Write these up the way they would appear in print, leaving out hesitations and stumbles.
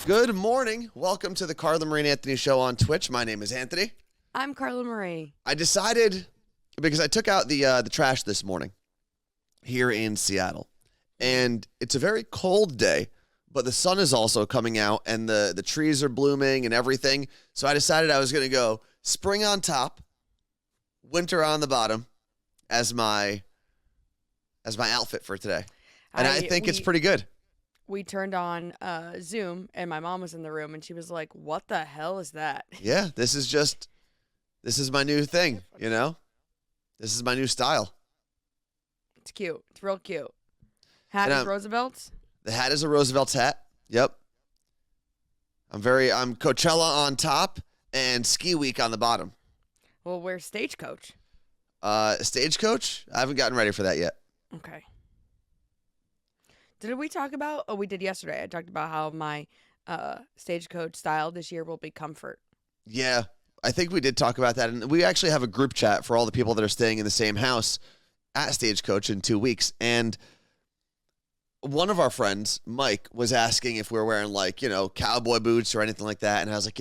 Good morning. Welcome to the Carla Marie and Anthony Show on Twitch. My name is Anthony. I'm Carla Marie. I decided, because I took out the trash this morning here in Seattle, and it's a very cold day, but the sun is also coming out, and the trees are blooming and everything. So I decided I was going to go spring on top, winter on the bottom as my outfit for today. And I think it's pretty good. We turned on Zoom, and my mom was in the room, and she was like, "What the hell is that?" Yeah, this is my new thing, you know? This is my new style. It's cute. It's real cute. Hat is Roosevelt's? The hat is a Roosevelt's hat. Yep. I'm Coachella on top and ski week on the bottom. Well, where's Stagecoach? Stagecoach? I haven't gotten ready for that yet. Okay. Did we talk about? Oh, we did yesterday. I talked about how my Stagecoach style this year will be comfort. Yeah, I think we did talk about that. And we actually have a group chat for all the people that are staying in the same house at Stagecoach in 2 weeks. And one of our friends, Mike, was asking if we were wearing cowboy boots or anything like that. And I was like,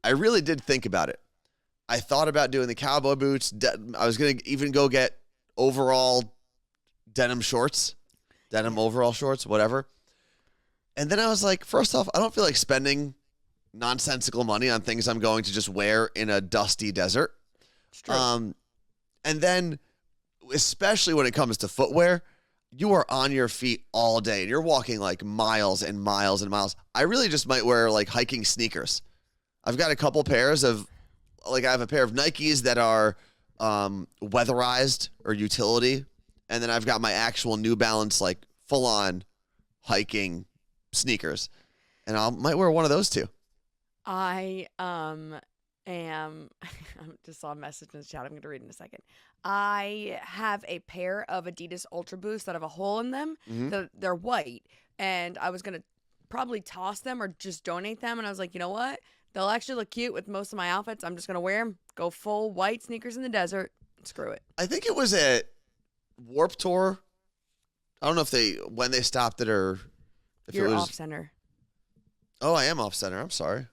I really did think about it. I thought about doing the cowboy boots. I was going to even go get overall denim shorts. Denim overall shorts, whatever. And then I was like, first off, I don't feel like spending nonsensical money on things I'm going to just wear in a dusty desert. It's true. And then, especially when it comes to footwear, you are on your feet all day and you're walking like miles and miles and miles. I really just might wear like hiking sneakers. I've got a couple pairs of, I have a pair of Nikes that are weatherized or utility. And then I've got my actual New Balance, full-on hiking sneakers. And I might wear one of those too. I just saw a message in the chat I'm going to read in a second. I have a pair of Adidas Ultra Boosts that have a hole in them. Mm-hmm. They're white. And I was going to probably toss them or just donate them. And I was like, you know what? They'll actually look cute with most of my outfits. I'm just going to wear them. Go full white sneakers in the desert. Screw it. I think it was at Warped Tour. I don't know when they stopped it or if You're it was off center. Oh, I am off center. I'm sorry.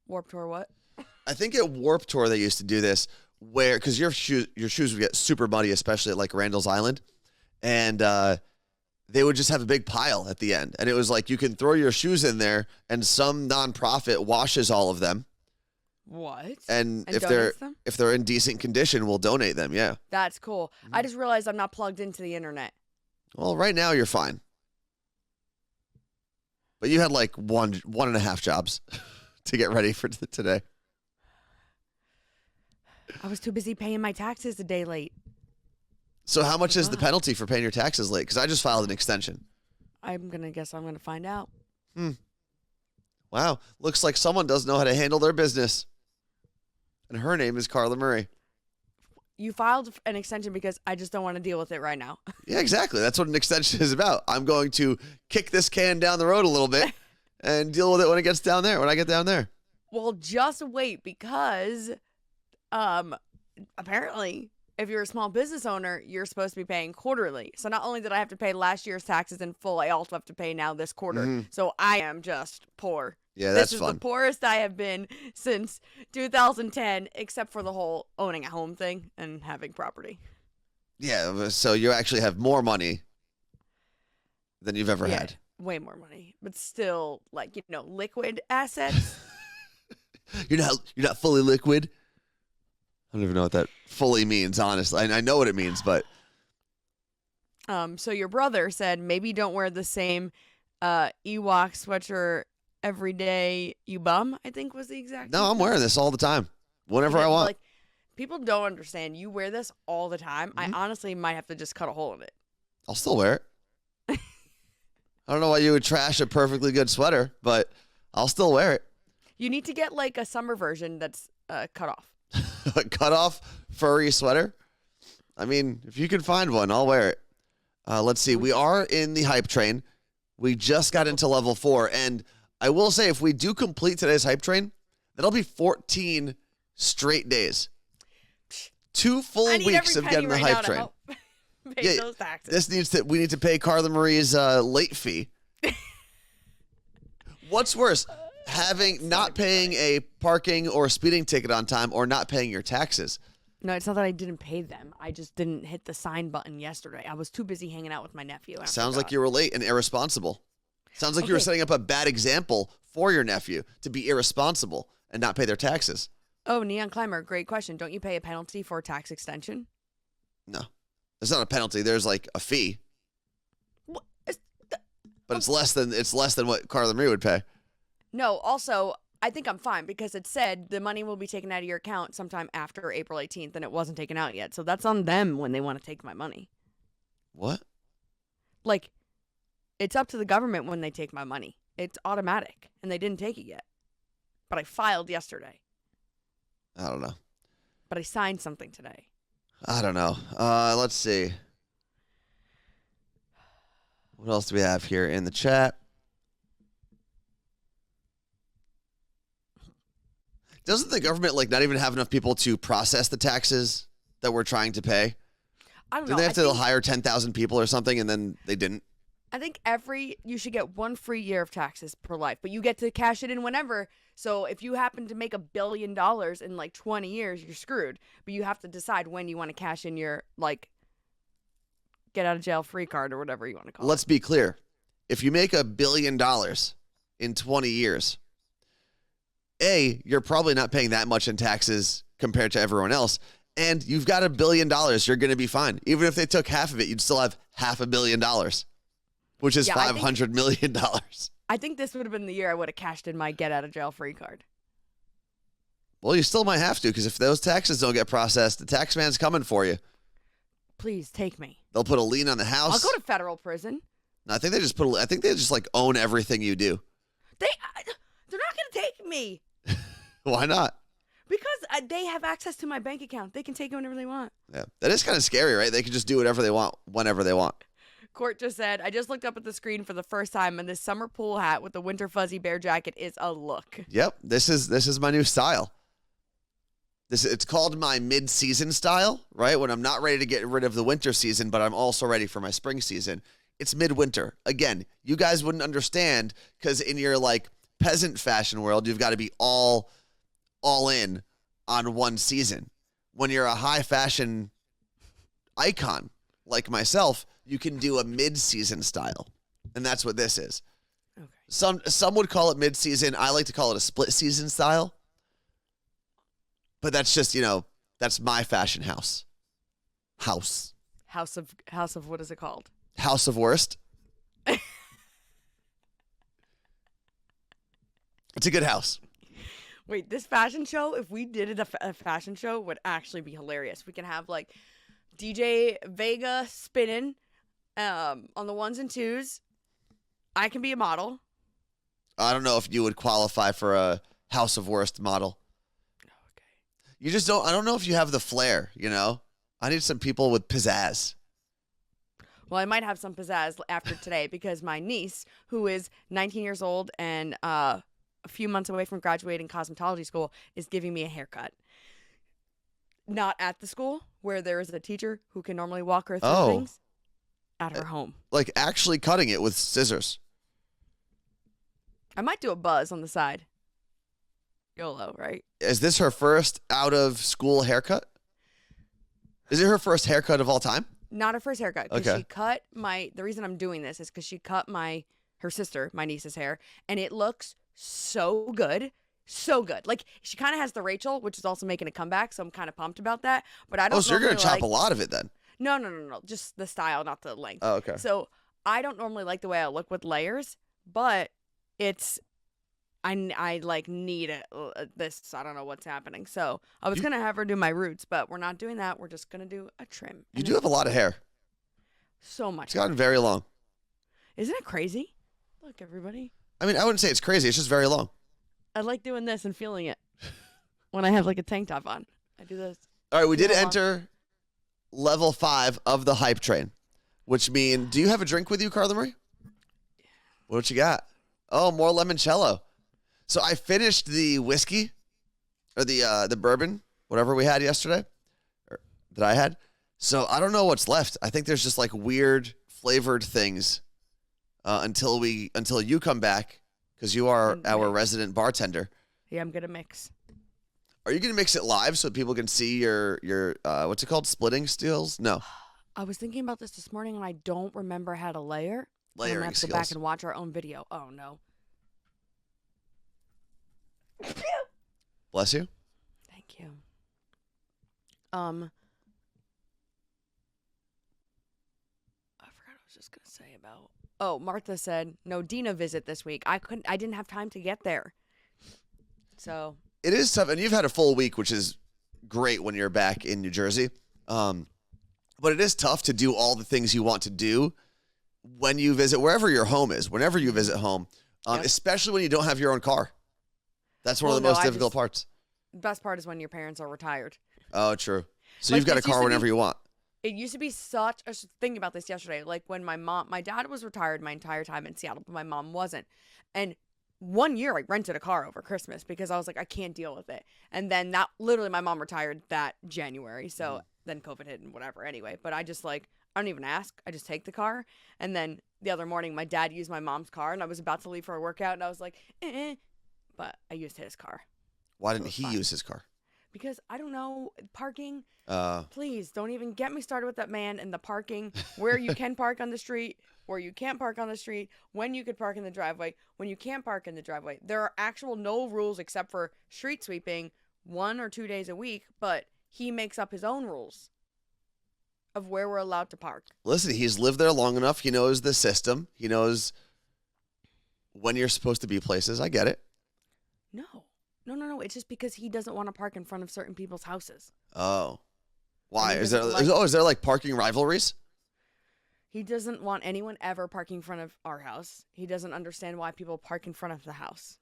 Warped Tour what? I think at Warped Tour they used to do this where because your shoes would get super muddy, especially at Randall's Island, and they would just have a big pile at the end, and it was like you can throw your shoes in there, and some nonprofit washes all of them. What? And if donates them? if they're in decent condition, we'll donate them. Yeah. That's cool. I just realized I'm not plugged into the internet. Well, right now you're fine. But you had one and a half jobs to get ready for today. I was too busy paying my taxes a day late. So how much is the penalty for paying your taxes late? Because I just filed an extension. I'm going to find out. Wow. Looks like someone does know how to handle their business. And her name is Carla Marie. You filed an extension because I just don't want to deal with it right now. Yeah, exactly. That's what an extension is about. I'm going to kick this can down the road a little bit and deal with it when it gets down there, when I get down there. Well, just wait because apparently if you're a small business owner, you're supposed to be paying quarterly. So not only did I have to pay last year's taxes in full, I also have to pay now this quarter. Mm-hmm. So I am just poor. Yeah, that's fun. fun. This is the poorest I have been since 2010, except for the whole owning a home thing and having property. Yeah, so you actually have more money than you've ever had. Way more money, but still, liquid assets. You're not fully liquid. I don't even know what that fully means, honestly. I know what it means, but so your brother said maybe don't wear the same Ewok sweatshirt every day, you bum, I think was the exact. No, I'm wearing this all the time, whenever I want. People don't understand. You wear this all the time. Mm-hmm. I honestly might have to just cut a hole in it. I'll still wear it. I don't know why you would trash a perfectly good sweater, but I'll still wear it. You need to get a summer version that's cut off. A cut off furry sweater? I mean, if you can find one, I'll wear it. Let's see. We are in the hype train. We just got into level 4. And I will say, if we do complete today's hype train, that'll be 14 straight days. 2 full weeks of getting the hype train. Pay those taxes. We need to pay Carla Marie's late fee. What's worse, not paying a parking or speeding ticket on time or not paying your taxes? No, it's not that I didn't pay them. I just didn't hit the sign button yesterday. I was too busy hanging out with my nephew. And I Sounds like forgot. you were late and irresponsible. Sounds like you were Okay. setting up a bad example for your nephew to be irresponsible and not pay their taxes. Oh, Neon Climber, great question. Don't you pay a penalty for a tax extension? No. It's not a penalty. There's like a fee, What? but it's less than what Carla Marie would pay. No, also, I think I'm fine because it said the money will be taken out of your account sometime after April 18th, and it wasn't taken out yet. So that's on them when they want to take my money. What? Like, it's up to the government when they take my money. It's automatic, and they didn't take it yet. But I filed yesterday. I don't know. But I signed something today. I don't know. Let's see. What else do we have here in the chat? Doesn't the government not even have enough people to process the taxes that we're trying to pay? I don't Did know. they have to hire 10,000 people or something and then they didn't? I think you should get 1 free year of taxes per life, but you get to cash it in whenever. So if you happen to make $1 billion in 20 years, you're screwed. But you have to decide when you want to cash in your get out of jail free card or whatever you want to call Let's be clear. If you make $1 billion in 20 years, you're probably not paying that much in taxes compared to everyone else. And you've got $1 billion. You're going to be fine. Even if they took half of it, you'd still have $500 million, which is $500 million. I think this would have been the year I would have cashed in my get out of jail free card. Well, you still might have to, because if those taxes don't get processed, the tax man's coming for you. Please take me. They'll put a lien on the house. I'll go to federal prison. No, I think they just own everything you do. They're not going to take me Why not? because they have access to my bank account. They can take it whenever they want. Yeah, that is kind of scary, right? They can just do whatever they want, whenever they want. Court just said, I just looked up at the screen for the first time, and this summer pool hat with the winter fuzzy bear jacket is a look. Yep, this is my new style. It's called my mid-season style, right? When I'm not ready to get rid of the winter season, but I'm also ready for my spring season. It's midwinter. Again, you guys wouldn't understand because in your peasant fashion world, you've got to be all in on one season. When you're a high fashion icon like myself, you can do a mid-season style, and that's what this is. Okay. Some would call it mid-season. I like to call it a split-season style, but that's just that's my fashion house. House of what is it called? House of Worst. It's a good house. Wait, this fashion show, if we did it a fashion show, would actually be hilarious. We can have DJ Vega spinning on the ones and twos. I can be a model. I don't know if you would qualify for a House of Worst model. Okay. You just don't. I don't know if you have the flair. I need some people with pizzazz. Well, I might have some pizzazz after today because my niece, who is 19 years old and a few months away from graduating cosmetology school, is giving me a haircut. Not at the school where there is a teacher who can normally walk her through things. At her home. Actually cutting it with scissors. I might do a buzz on the side. YOLO, right? Is this her first out-of-school haircut? Is it her first haircut of all time? Not her first haircut. Because Okay. she cut the reason I'm doing this is because she cut her sister, my niece's hair, and it looks so good. So good. She kind of has the Rachel, which is also making a comeback, so I'm kind of pumped about that. But I don't know. So you're going to chop a lot of it then? No. Just the style, not the length. Oh, okay. So I don't normally like the way I look with layers, but I need it. I don't know what's happening. So I was going to have her do my roots, but we're not doing that. We're just going to do a trim. You do have a lot of hair. So much. It's gotten very long. Isn't it crazy? Look, everybody. I mean, I wouldn't say it's crazy. It's just very long. I like doing this and feeling it when I have a tank top on. I do this. All right, we did enter level 5 of the hype train, which means, do you have a drink with you, Carla Marie? What you got? Oh, more limoncello. So I finished the whiskey or the bourbon, whatever we had yesterday, or that I had. So I don't know what's left. I think there's just weird flavored things until you come back, because you are And our mix. resident bartender. Yeah, I'm gonna mix. Are you going to mix it live so people can see your what's it called? Splitting skills? No, I was thinking about this morning, and I don't remember how to layer. And I'm gonna layering have to go back skills. and watch our own video. Oh no. Bless you. Thank you. I forgot what I was just gonna say about. Oh, Martha said no Dina visit this week. I didn't have time to get there. So It is tough, and you've had a full week, which is great when you're back in New Jersey. But it is tough to do all the things you want to do when you visit wherever your home is, whenever you visit home, Yep. especially when you don't have your own car. That's one of the most difficult parts. The best part is when your parents are retired. Oh, true. So Like, you've got a this used car to whenever be- you want. It used to be such. I was thinking about this yesterday. Like when my dad was retired my entire time in Seattle, but my mom wasn't. And one year I rented a car over Christmas because I was like, I can't deal with it. And then that literally my mom retired that January. So then COVID hit and whatever. Anyway, but I just like, I don't even ask. I just take the car. And then the other morning, my dad used my mom's car and I was about to leave for a workout and I was like, but I used his car Why didn't was he fine. use his car? because I don't know parking. Uh, Please don't even get me started with that man and the parking, where you can park on the street, where you can't park on the street, when you could park in the driveway, when you can't park in the driveway. There are actual no rules except for street sweeping 1 or 2 days a week, but he makes up his own rules of where we're allowed to park. listen, he's lived there long enough. He knows the system. He knows when you're supposed to be places. I get it. No. It's just because he doesn't want to park in front of certain people's houses. Oh. Why? And he Is there doesn't like- is there like parking rivalries? He doesn't want anyone ever parking in front of our house. He doesn't understand why people park in front of the house.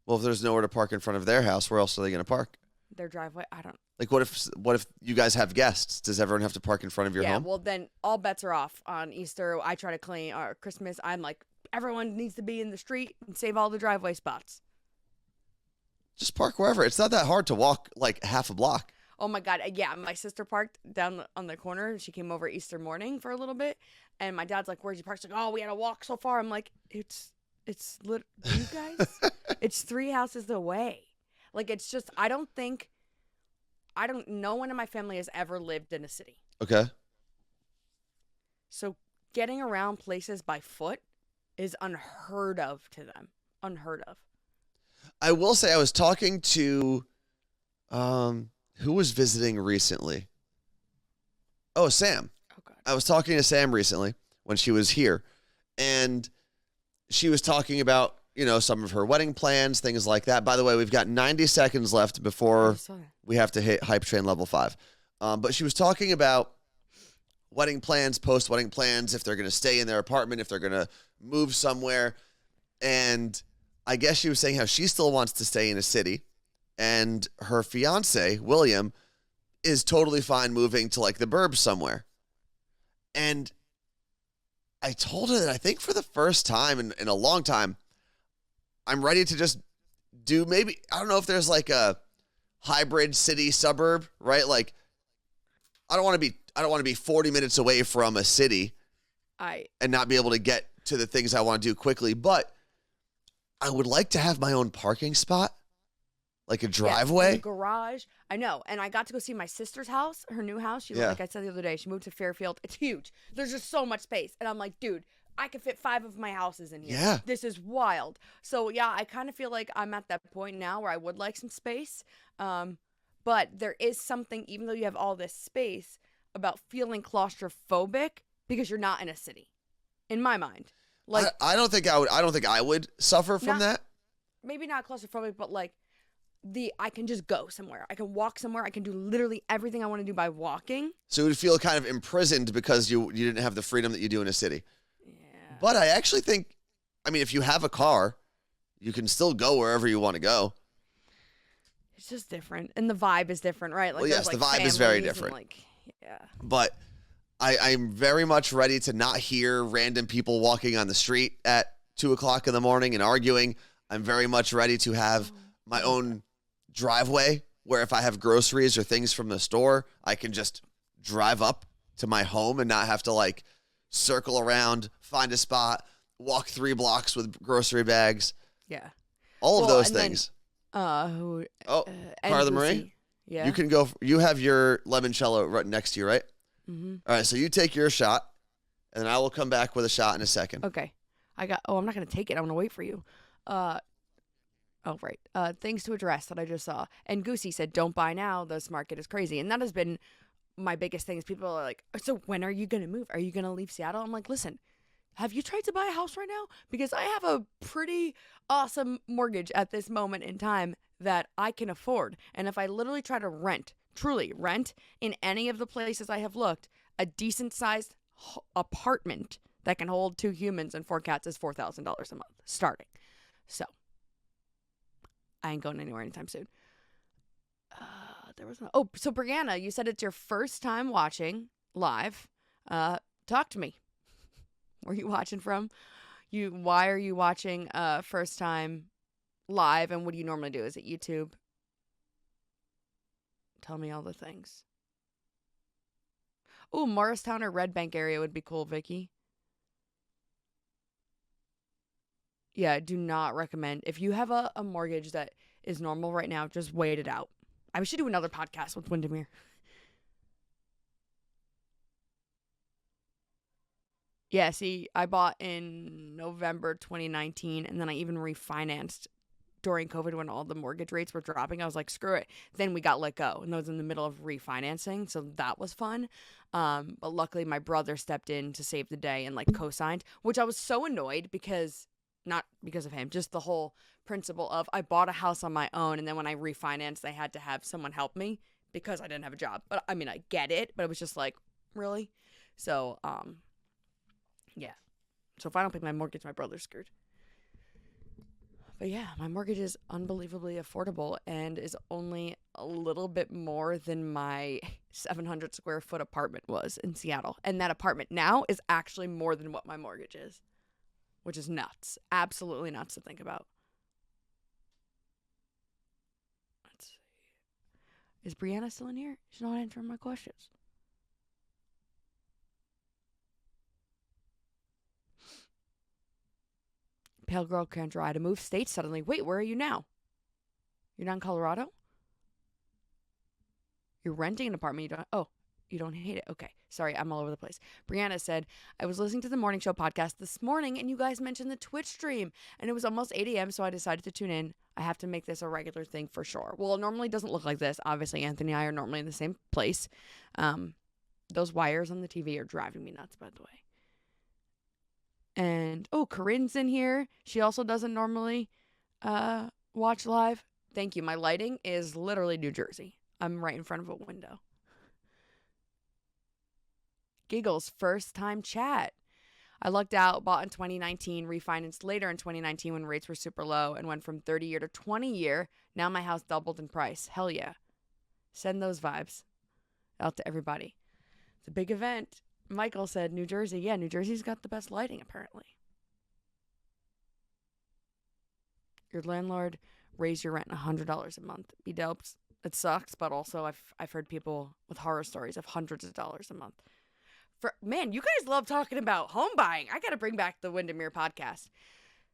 Well, if there's nowhere to park in front of their house, where else are they going to park? Their driveway, I don't. Like, what if you guys have guests? Does everyone have to park in front of your Yeah, home? well then all bets are off on Easter. I try to clean Christmas. I'm like, everyone needs to be in the street and save all the driveway spots. Just park wherever. It's not that hard to walk like half a block. Oh my God. Yeah, my sister parked down on the corner. She came over Easter morning for a little bit. And my dad's like, where'd you park? She's like, oh, we had to walk so far. I'm like, you guys, it's 3 houses away. Like, it's just, no one in my family has ever lived in a city. Okay. So getting around places by foot is unheard of to them. Unheard of. I will say I was talking to who was visiting recently? Oh, Sam. Oh God. I was talking to Sam recently when she was here, and she was talking about, some of her wedding plans, things like that. By the way, we've got 90 seconds left I before saw that. we have to hit hype train level 5. But she was talking about wedding plans, post-wedding plans, if they're going to stay in their apartment, if they're going to move somewhere. And I guess she was saying how she still wants to stay in a city. And her fiance, William, is totally fine moving to like the burbs somewhere. And I told her that I think for the first time in a long time, I'm ready to just do maybe, I don't know if there's like a hybrid city suburb, right? Like I don't want to be 40 minutes away from a city and not be able to get to the things I want to do quickly, but I would like to have my own parking spot, like a driveway. Yes, a garage. I know. And I got to go see my sister's house, her new house. Like I said the other day, she moved to Fairfield. It's huge. There's just so much space. And I'm like, dude, I could fit 5 of my houses in here. Yeah. This is wild. So yeah, I kind of feel like I'm at that point now where I would like some space. But there is something, even though you have all this space, about feeling claustrophobic because you're not in a city. In my mind. Like I don't think I would suffer from that. Maybe not claustrophobic, but like I can just go somewhere. I can walk somewhere. I can do literally everything I want to do by walking. So it would feel kind of imprisoned because you didn't have the freedom that you do in a city. Yeah. But I actually think, if you have a car, you can still go wherever you want to go. It's just different. And the vibe is different, right? Like, Well, yes, there's, the like, vibe is very families and, different. like, yeah. But I'm very much ready to not hear random people walking on the street at 2 o'clock in the morning and arguing. I'm very much ready to have my own driveway where if I have groceries or things from the store, I can just drive up to my home and not have to like circle around, find a spot, walk 3 blocks with grocery bags. Yeah. All of Well, those and then, things. who? Oh, And Carla Marie, Lucy. Yeah. you can go. You have your limoncello right next to you, right? Mm-hmm. All right, so you take your shot, and I will come back with a shot in a second. Okay. I'm not gonna take it. I'm gonna wait for you. Oh, right. Things to address that I just saw. And Goosey said, "Don't buy now. This market is crazy." And that has been my biggest thing. Is people are like, "So when are you gonna move? Are you gonna leave Seattle?" I'm like, "Listen, have you tried to buy a house right now? Because I have a pretty awesome mortgage at this moment in time that I can afford. And if I literally try to rent, truly rent in any of the places I have looked, a decent sized apartment that can hold 2 humans and 4 cats is $4,000 a month starting. So I ain't going anywhere anytime soon. So Brianna, you said it's your first time watching live. Talk to me. Where are you watching from? Why are you watching first time live, and what do you normally do? Is it YouTube? Tell me all the things. Oh, Morristown or Red Bank area would be cool, Vicky. Yeah, I do not recommend. If you have a mortgage that is normal right now, just wait it out. I should do another podcast with Windermere. Yeah, see, I bought in November 2019, and then I even refinanced during COVID when all the mortgage rates were dropping. I was like, screw it. Then we got let go, and I was in the middle of refinancing, so that was fun. But luckily, my brother stepped in to save the day and like co-signed, which I was so annoyed because, not because of him, just the whole principle of I bought a house on my own, and then when I refinanced, they had to have someone help me because I didn't have a job. But I mean, I get it, but it was just like, really? So, yeah. So if I don't pay my mortgage, my brother's screwed. But yeah, my mortgage is unbelievably affordable and is only a little bit more than my 700 square foot apartment was in Seattle. And that apartment now is actually more than what my mortgage is, which is nuts. Absolutely nuts to think about. Let's see. Is Brianna still in here? She's not answering my questions. Pale girl can't try to move states suddenly. Wait, where are you now? You're not in Colorado? You're renting an apartment. You don't hate it. Okay. Sorry, I'm all over the place. Brianna said, I was listening to the morning show podcast this morning and you guys mentioned the Twitch stream and it was almost 8 a.m. so I decided to tune in. I have to make this a regular thing for sure. Well, it normally doesn't look like this. Obviously, Anthony and I are normally in the same place. Those wires on the TV are driving me nuts, by the way. And, Corinne's in here. She also doesn't normally watch live. Thank you. My lighting is literally New Jersey. I'm right in front of a window. Giggles, first time chat. I lucked out, bought in 2019, refinanced later in 2019 when rates were super low, and went from 30-year to 20-year. Now my house doubled in price. Hell yeah. Send those vibes out to everybody. It's a big event. Michael said New Jersey. Yeah, New Jersey's got the best lighting, apparently. Your landlord raised your rent $100 a month. B-dubs. It sucks, but also I've heard people with horror stories of hundreds of dollars a month. Man, you guys love talking about home buying. I got to bring back the Windermere podcast.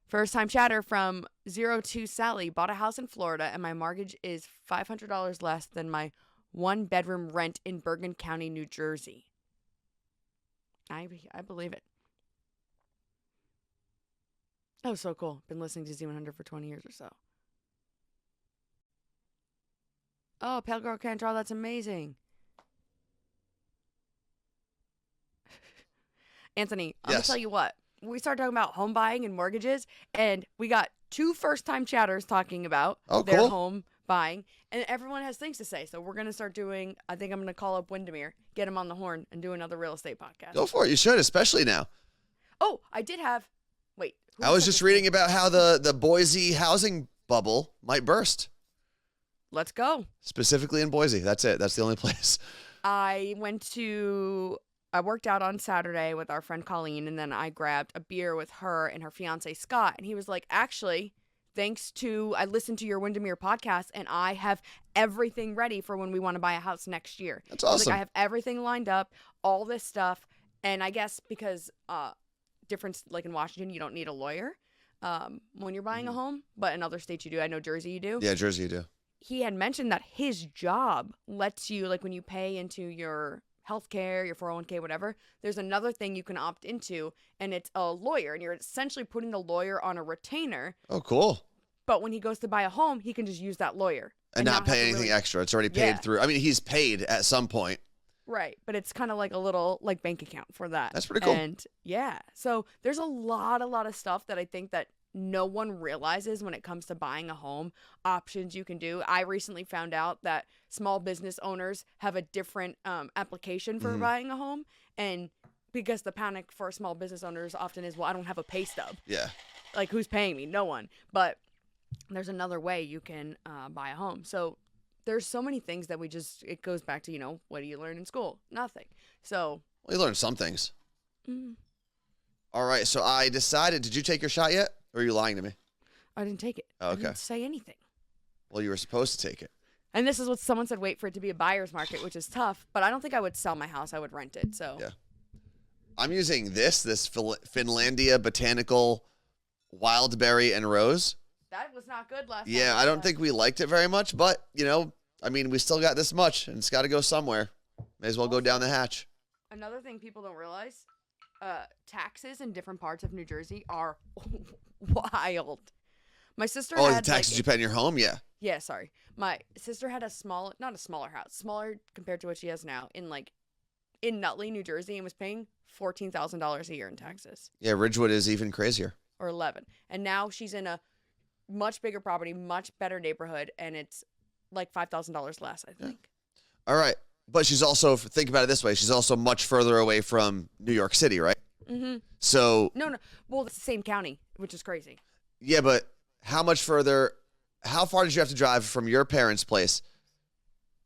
First time chatter from 02 Sally. Bought a house in Florida, and my mortgage is $500 less than my 1-bedroom rent in Bergen County, New Jersey. I believe it. Oh, so cool. Been listening to Z100 for 20 years or so. Oh, Pale Girl Can't Draw. That's amazing. Anthony, I'm going to tell you what. We started talking about home buying and mortgages, and we got 2 first-time chatters talking about their home buying, and everyone has things to say. So we're going to start doing, I think I'm going to call up Windermere, get him on the horn, and do another real estate podcast. Go for it. You should, especially now. Oh, I did have, wait. I was just reading about how the Boise housing bubble might burst. Let's go. Specifically in Boise. That's it. That's the only place. I worked out on Saturday with our friend Colleen, and then I grabbed a beer with her and her fiance Scott, and he was like, actually, I listened to your Windermere podcast, and I have everything ready for when we want to buy a house next year. That's awesome. I have everything lined up, all this stuff, and I guess because difference, like in Washington, you don't need a lawyer. when you're buying a home, but in other states you do. I know Jersey you do. Yeah, Jersey, you do. He had mentioned that his job lets you, like when you pay into your healthcare, your 401k, whatever, there's another thing you can opt into, and it's a lawyer, and you're essentially putting the lawyer on a retainer. Oh, cool. But when he goes to buy a home, he can just use that lawyer. And not pay anything extra. It's already paid through. I mean, he's paid at some point. Right. But it's kind of like a little like bank account for that. That's pretty cool. And yeah. So there's a lot of stuff that I think that no one realizes when it comes to buying a home, options you can do. I recently found out that small business owners have a different application for buying a home. And because the panic for small business owners often is, well, I don't have a pay stub. Yeah. Like, who's paying me? No one. But there's another way you can buy a home. So there's so many things that it goes back to, what do you learn in school? Nothing. So. Well, you learned some things. All right. So I decided, did you take your shot yet? Or are you lying to me? I didn't take it. Oh, okay. I didn't say anything. Well, you were supposed to take it. And this is what someone said, wait for it to be a buyer's market, which is tough. But I don't think I would sell my house. I would rent it. So. Yeah. I'm using this Finlandia Botanical Wild Berry and Rose. That was not good last time. Yeah, I don't think we liked it very much, but, we still got this much, and it's got to go somewhere. May as well go down the hatch. Another thing people don't realize, taxes in different parts of New Jersey are wild. My sister had... Oh, had the taxes you pay in your home? Yeah. Yeah, sorry. My sister had not a smaller house, smaller compared to what she has now, in Nutley, New Jersey, and was paying $14,000 a year in taxes. Yeah, Ridgewood is even crazier. Or 11. And now she's in a much bigger property, much better neighborhood, and it's like $5,000 less, I think. Yeah. All right. But she's also, think about it this way, she's also much further away from New York City, right? Mm-hmm. So. No. Well, it's the same county, which is crazy. Yeah, but how far did you have to drive from your parents' place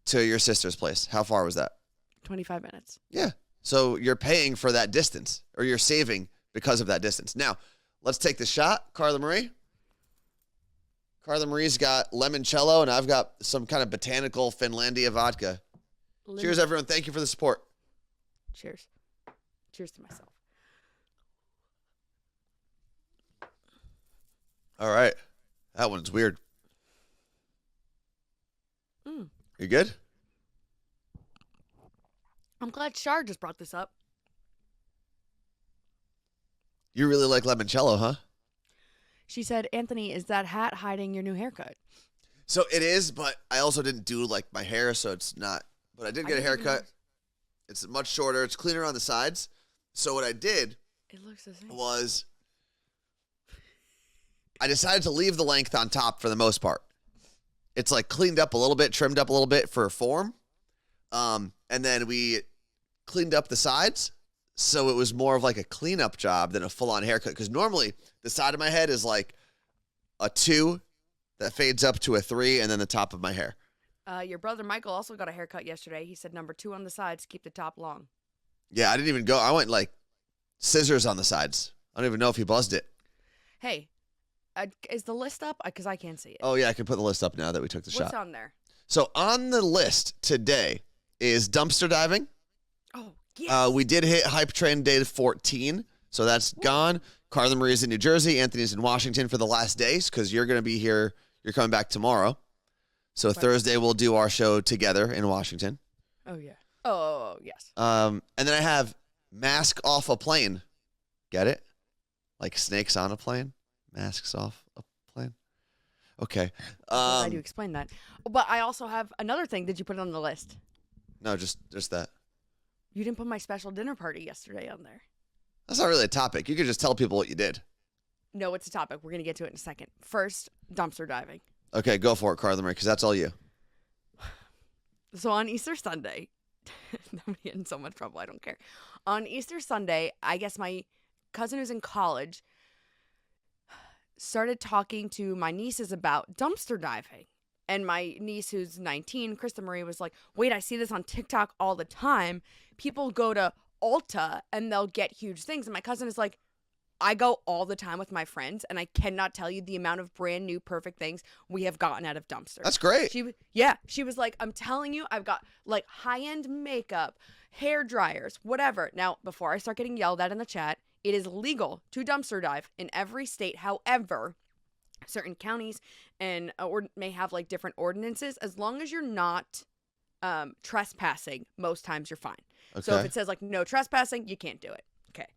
to your sister's place? How far was that? 25 minutes. Yeah. So you're paying for that distance, or you're saving because of that distance. Now, let's take the shot. Carla Marie. Carla Marie's got limoncello, and I've got some kind of botanical Finlandia vodka. Cheers, everyone. Thank you for the support. Cheers. Cheers to myself. All right. That one's weird. You good? I'm glad Shar just brought this up. You really like limoncello, huh? She said, Anthony, is that hat hiding your new haircut? So it is, but I also didn't do my hair, so it's not. But I did get a haircut. It's much shorter. It's cleaner on the sides. So what I did was I decided to leave the length on top for the most part. It's cleaned up a little bit, trimmed up a little bit for form. And then we cleaned up the sides. So it was more of a cleanup job than a full-on haircut. Because normally the side of my head is a 2 that fades up to a 3, and then the top of my hair. Your brother Michael also got a haircut yesterday. He said number 2 on the sides, keep the top long. Yeah, I didn't even go. I went scissors on the sides. I don't even know if he buzzed it. Hey, is the list up? Because I can't see it. Oh, yeah, I can put the list up now that we took the shot. What's on there? So on the list today is dumpster diving. Oh, yes. We did hit Hype Train Day 14, so that's gone. Carla Marie's in New Jersey. Anthony's in Washington for the last days because you're going to be here. You're coming back tomorrow. So Thursday we'll do our show together in Washington. Oh, yeah. Oh, yes. And then I have mask off a plane. Get it? Like snakes on a plane? Masks off a plane? Okay. I do explain that. But I also have another thing. Did you put it on the list? No, just that. You didn't put my special dinner party yesterday on there. That's not really a topic. You could just tell people what you did. No, it's a topic. We're going to get to it in a second. First, dumpster diving. Okay, go for it, Carla Marie, because that's all you. So on Easter Sunday, I'm getting in so much trouble. I don't care. On Easter Sunday, I guess my cousin who's in college started talking to my nieces about dumpster diving. And my niece who's 19, Krista Marie, was like, wait, I see this on TikTok all the time. People go to Ulta and they'll get huge things. And my cousin is like, I go all the time with my friends, and I cannot tell you the amount of brand new perfect things we have gotten out of dumpsters. That's great. She was like, I'm telling you, I've got high-end makeup, hair dryers, whatever. Now, before I start getting yelled at in the chat, It is legal to dumpster dive in every state. However, certain counties and or may have like different ordinances. As long as you're not trespassing, most times you're fine. Okay. So if it says like no trespassing, you can't do it. Okay.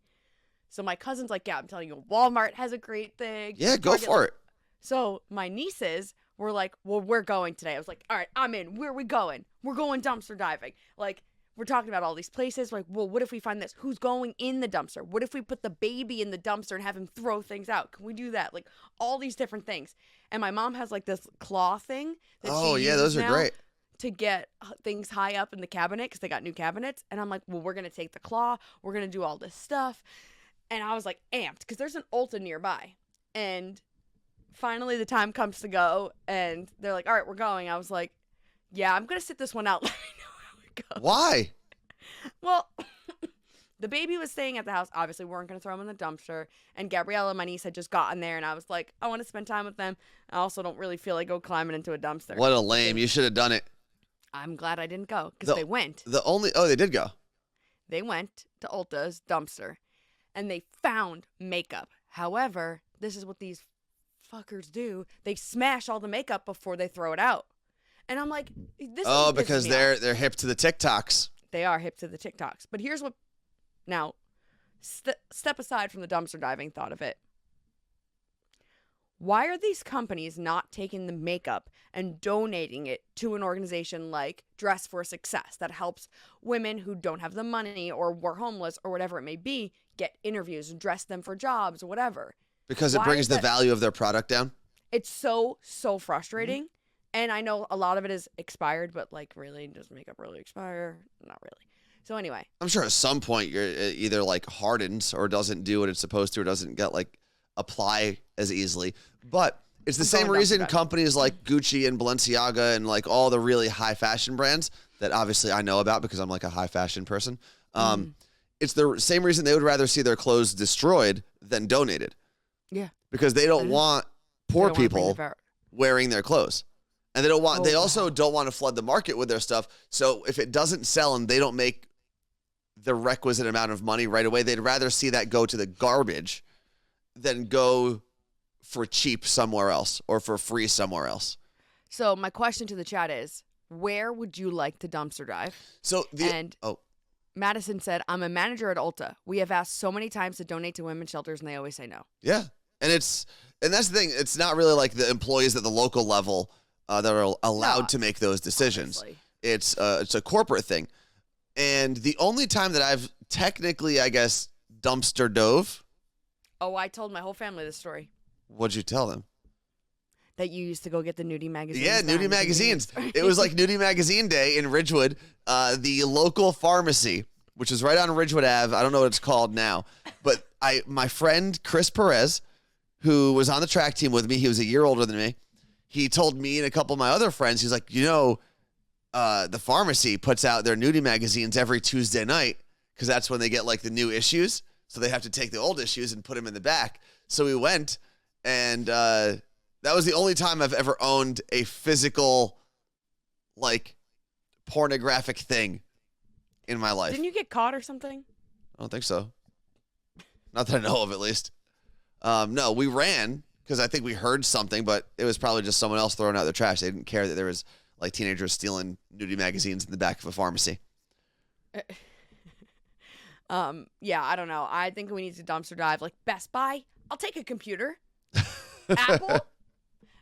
So my cousin's like, yeah, I'm telling you, Walmart has a great thing. Yeah, go Target, for like, it. So my nieces were like, well, we're going today. I was like, all right, I'm in. Where are we going? We're going dumpster diving. Like, we're talking about all these places. Like, well, what if we find this? Who's going in the dumpster? What if we put the baby in the dumpster and have him throw things out? Can we do that? Like, all these different things. And my mom has like this claw thing that Oh, she yeah, those uses are now great. to get things high up in the cabinet because they got new cabinets. And I'm like, well, we're going to take the claw. We're going to do all this stuff. And I was like amped because there's an Ulta nearby. And finally the time comes to go and they're like, all right, we're going. I was like, yeah, I'm going to sit this one out. Let me know how it goes. Why? Well, the baby was staying at the house. Obviously, we weren't going to throw him in the dumpster. And Gabriella, my niece, had just gotten there. And I was like, I want to spend time with them. I also don't really feel like go climbing into a dumpster. What a lame. You should have done it. I'm glad I didn't go because they went. They did go. They went to Ulta's dumpster and they found makeup. However, this is what these fuckers do. They smash all the makeup before they throw it out. And I'm like, this is because they're hip to the TikToks. They are hip to the TikToks. But here's what, now, step aside from the dumpster diving thought of it. Why are these companies not taking the makeup and donating it to an organization like Dress for Success that helps women who don't have the money or were homeless or whatever it may be get interviews and dress them for jobs or whatever? Because it brings the value of their product down? It's so frustrating. And I know a lot of it is expired, but like really, does makeup really expire? Not really. So anyway. I'm sure at some point you're either like hardens or doesn't do what it's supposed to or doesn't get like apply as easily. But it's the same reason companies like Gucci and Balenciaga and like all the really high fashion brands that obviously I know about because I'm like a high fashion person. It's the same reason they would rather see their clothes destroyed than donated. Yeah. Because they don't want poor people wearing their clothes. And they also don't want to flood the market with their stuff. So if it doesn't sell and they don't make the requisite amount of money right away, they'd rather see that go to the garbage than go for cheap somewhere else or for free somewhere else. So my question to the chat is, where would you like to dumpster dive? Madison said, I'm a manager at Ulta. We have asked so many times to donate to women's shelters and they always say no. Yeah. And that's the thing. It's not really like the employees at the local level that are allowed to make those decisions. Obviously. It's a corporate thing. And the only time that I've technically, I guess, dumpster dove. Oh, I told my whole family this story. What'd you tell them? That you used to go get the nudie magazines. Yeah, nudie magazines. It was like nudie magazine day in Ridgewood. The local pharmacy, which is right on Ridgewood Ave. I don't know what it's called now. But my friend Chris Perez, who was on the track team with me, he was a year older than me. He told me and a couple of my other friends, he's like, the pharmacy puts out their nudie magazines every Tuesday night because that's when they get like the new issues. So they have to take the old issues and put them in the back. So we went, and that was the only time I've ever owned a physical, like, pornographic thing in my life. Didn't you get caught or something? I don't think so. Not that I know of, at least. No, we ran because I think we heard something, but it was probably just someone else throwing out their trash. They didn't care that there was like teenagers stealing nudie magazines in the back of a pharmacy. Yeah, I don't know. I think we need to dumpster dive. Like Best Buy, I'll take a computer. Apple.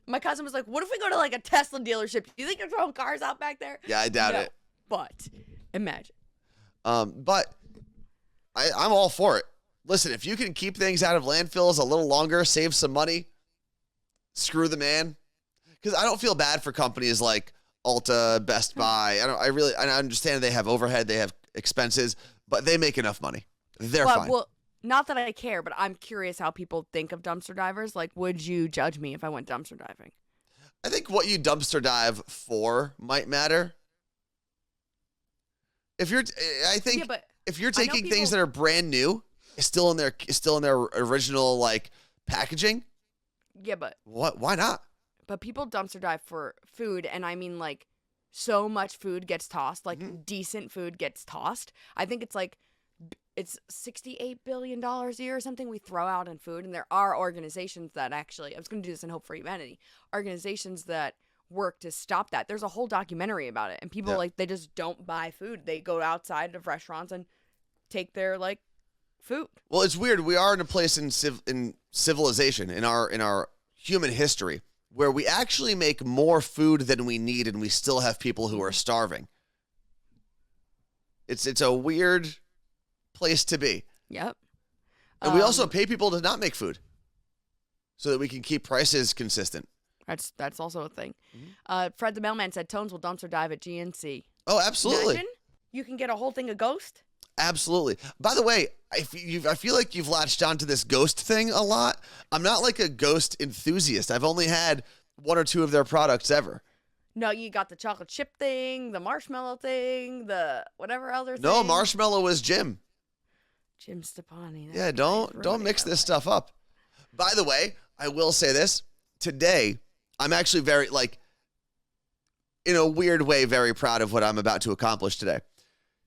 My cousin was like, what if we go to like a Tesla dealership? Do you think you're throwing cars out back there? Yeah, I doubt it. But imagine. But I'm all for it. Listen, if you can keep things out of landfills a little longer, save some money, screw the man. Because I don't feel bad for companies like Ulta, Best Buy. I understand they have overhead, they have expenses, but they make enough money. They're fine. Well, not that I care, but I'm curious how people think of dumpster divers. Like, would you judge me if I went dumpster diving? I think what you dumpster dive for might matter. If you're taking things that are brand new, still in their original like packaging. Yeah, but why not? But people dumpster dive for food, and I mean like so much food gets tossed, like decent food gets tossed. I think it's it's $68 billion a year or something we throw out in food. And there are organizations that actually, I was going to do this in Hope for Humanity, organizations that work to stop that. There's a whole documentary about it. And people, like, they just don't buy food. They go outside of restaurants and take their, like, food. Well, it's weird. We are in a place in civilization, in our human history, where we actually make more food than we need, and we still have people who are starving. It's a weird place to be. Yep. And we also pay people to not make food so that we can keep prices consistent. That's also a thing. Fred the mailman said Tones will dumpster dive at GNC. Oh, absolutely. Imagine you can get a whole thing of Ghost. Absolutely. By the way, I feel like you've latched onto this Ghost thing a lot. I'm not like a Ghost enthusiast. I've only had 1 or 2 of their products ever. No, you got the chocolate chip thing, the marshmallow thing, the whatever other thing. No, marshmallow was Jim. Jim Stepani. Yeah, don't mix this stuff up. By the way, I will say this. Today, I'm actually very, like, in a weird way, very proud of what I'm about to accomplish today.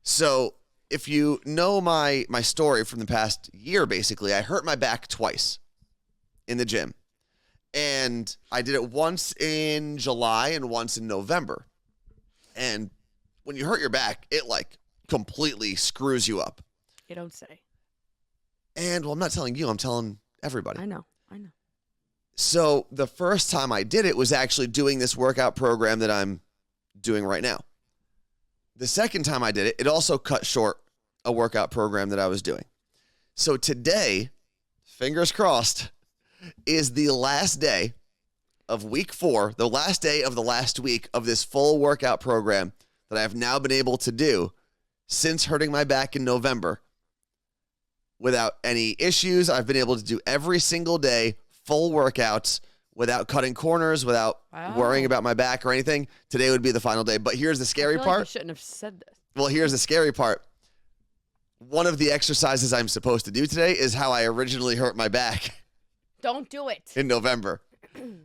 So, if you know my story from the past year, basically, I hurt my back twice in the gym. And I did it once in July and once in November. And when you hurt your back, it, like, completely screws you up. You don't say. And, well, I'm not telling you. I'm telling everybody. I know. So the first time I did it was actually doing this workout program that I'm doing right now. The second time I did it, it also cut short a workout program that I was doing. So today, fingers crossed, is the last day of week 4, the last day of the last week of this full workout program that I have now been able to do since hurting my back in November without any issues. I've been able to do every single day, full workouts, without cutting corners, without worrying about my back or anything. Today would be the final day. But here's the scary part. You shouldn't have said this. Well, here's the scary part. One of the exercises I'm supposed to do today is how I originally hurt my back. Don't do it. In November.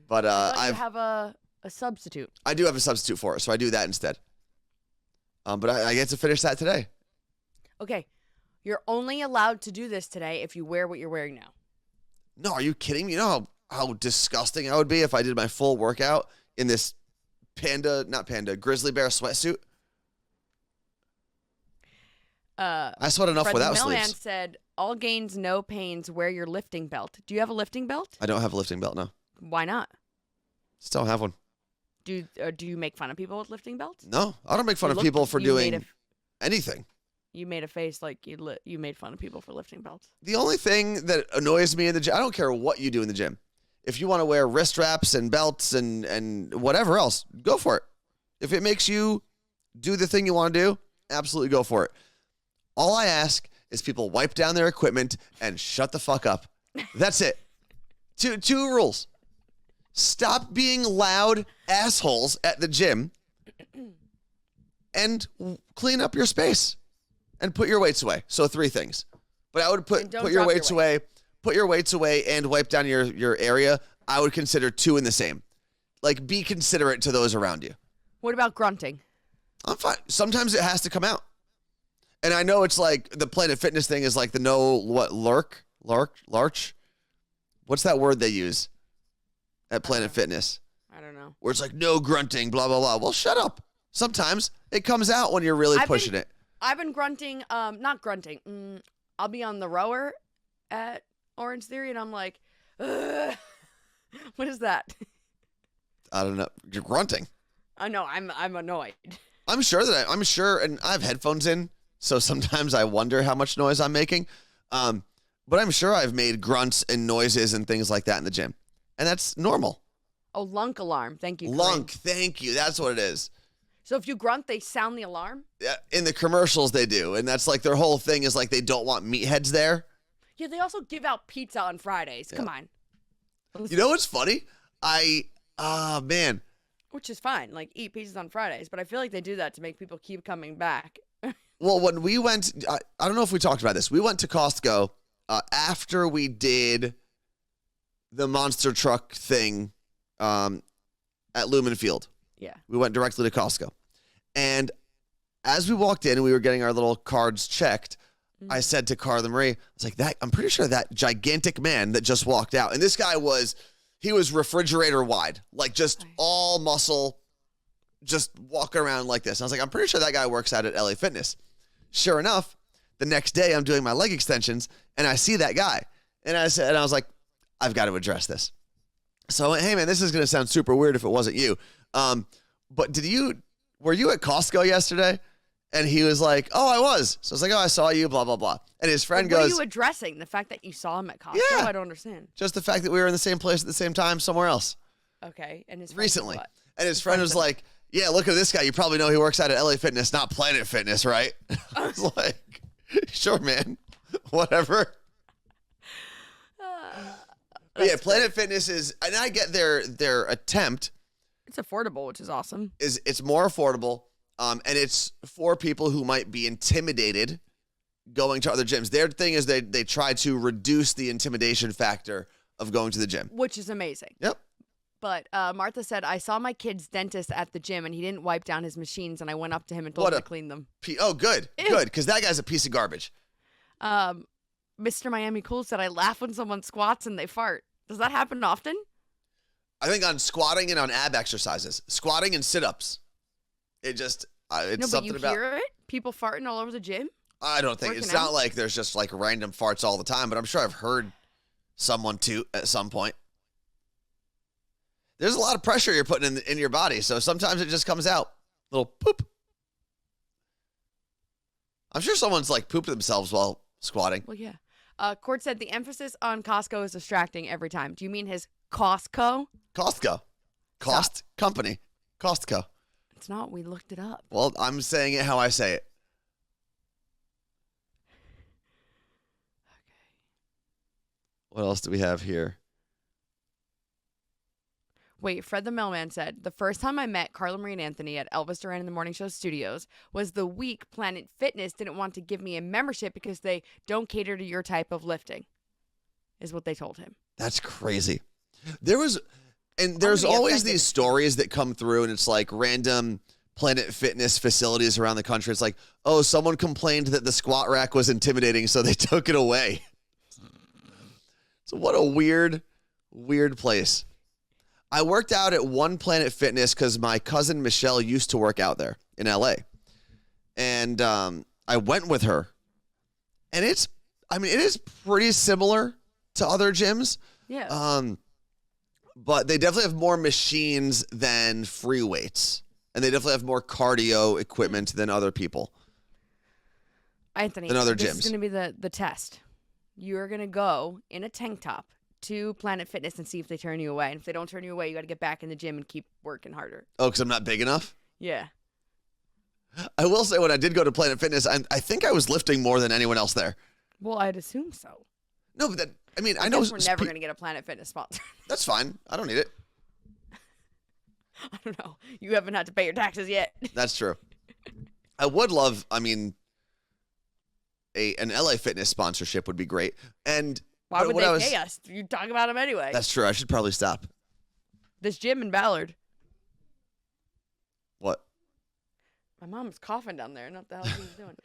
But I have a substitute. I do have a substitute for it, so I do that instead. But I get to finish that today. Okay. You're only allowed to do this today if you wear what you're wearing now. No, are you kidding me? You know how disgusting I would be if I did my full workout in this grizzly bear sweatsuit? I sweat enough without sleeves. The mailman said, all gains, no pains, wear your lifting belt. Do you have a lifting belt? I don't have a lifting belt, no. Why not? Just don't have one. Do you make fun of people with lifting belts? No, I don't make fun of people for doing anything. You made a face like you made fun of people for lifting belts. The only thing that annoys me in the gym, I don't care what you do in the gym. If you want to wear wrist wraps and belts and whatever else, go for it. If it makes you do the thing you want to do, absolutely go for it. All I ask is people wipe down their equipment and shut the fuck up. That's it. Two rules. Stop being loud assholes at the gym and clean up your space. And put your weights away. So 3 things. But I would put your weights away. Put your weights away and wipe down your area. I would consider 2 in the same. Like, be considerate to those around you. What about grunting? I'm fine. Sometimes it has to come out. And I know it's like the Planet Fitness thing is like the larch? What's that word they use at Planet Fitness? I don't know. Where it's like no grunting, blah, blah, blah. Well, shut up. Sometimes it comes out when you're really pushing it. I've been grunting, not grunting. I'll be on the rower at Orange Theory, and I'm like, ugh. What is that? I don't know. You're grunting. I know. I'm annoyed. I'm sure, and I have headphones in, so sometimes I wonder how much noise I'm making. But I'm sure I've made grunts and noises and things like that in the gym, and that's normal. Oh, lunk alarm. Thank you. Lunk. Thank you. That's what it is. So if you grunt, they sound the alarm? Yeah, in the commercials they do, and that's like their whole thing is like they don't want meatheads there. Yeah, they also give out pizza on Fridays. Come on. You know what's funny? Man. Which is fine. Like, eat pizzas on Fridays, but I feel like they do that to make people keep coming back. Well, when we went, I don't know if we talked about this. We went to Costco after we did the monster truck thing at Lumen Field. Yeah. We went directly to Costco. And as we walked in and we were getting our little cards checked, I said to Carla Marie, I was like, I'm pretty sure that gigantic man that just walked out, and this guy he was refrigerator wide, like just all muscle, just walking around like this. And I was like, I'm pretty sure that guy works out at LA Fitness. Sure enough, the next day I'm doing my leg extensions and I see that guy. And I was like, I've got to address this. So I went, hey man, this is going to sound super weird if it wasn't you. But were you at Costco yesterday? And he was like, oh, I was. So I was like, oh, I saw you, blah, blah, blah. And his friend What goes, are you addressing? The fact that you saw him at Costco? Yeah. I don't understand. just the fact that we were in the same place at the same time somewhere else. Okay. And his friend Recently. said what? And his friend was like, yeah, look at this guy. You probably know he works out at LA Fitness, not Planet Fitness, right? I was like, sure, man. Whatever. But yeah, Planet Fitness is, and I get their attempt. It's affordable, which is awesome. It's more affordable, and it's for people who might be intimidated going to other gyms. Their thing is they try to reduce the intimidation factor of going to the gym. Which is amazing. Yep. But Martha said, I saw my kid's dentist at the gym, and he didn't wipe down his machines, and I went up to him and told him to clean them. Oh, good. Good, because that guy's a piece of garbage. Mr. Miami Cool said, I laugh when someone squats and they fart. Does that happen often? I think on squatting and on ab exercises. Squatting and sit-ups. It's something about... No, but you hear it? People farting all over the gym? I don't think... It's not like there's just like random farts all the time, but I'm sure I've heard someone toot at some point. There's a lot of pressure you're putting in your body, so sometimes it just comes out. Little poop. I'm sure someone's like pooped themselves while squatting. Well, yeah. Court said the emphasis on Costco is distracting every time. Do you mean his Costco? Costco. Cost company. Costco. It's not. We looked it up. Well, I'm saying it how I say it. Okay. What else do we have here? Wait, Fred the Mailman said, the first time I met Carla Marie and Anthony at Elvis Duran in the Morning Show studios was the week Planet Fitness didn't want to give me a membership because they don't cater to your type of lifting, is what they told him. That's crazy. There's always these stories that come through, and it's like random Planet Fitness facilities around the country. It's like, oh, someone complained that the squat rack was intimidating, so they took it away. So what a weird place. I worked out at one Planet Fitness because my cousin Michelle used to work out there in LA. And I went with her. And it is pretty similar to other gyms. Yeah. But they definitely have more machines than free weights. And they definitely have more cardio equipment than other people. Anthony, than other this gyms. is going to be the test. You're going to go in a tank top to Planet Fitness and see if they turn you away. And if they don't turn you away, you got to get back in the gym and keep working harder. Oh, because I'm not big enough? Yeah. I will say when I did go to Planet Fitness, I think I was lifting more than anyone else there. Well, I'd assume so. No, but I know we're never going to get a Planet Fitness sponsor. That's fine. I don't need it. I don't know. You haven't had to pay your taxes yet. That's true. I would love, an LA Fitness sponsorship would be great. And why would they pay us? You talk about them anyway. That's true. I should probably stop. This gym in Ballard. What? My mom's coughing down there. I don't know what the hell she's doing.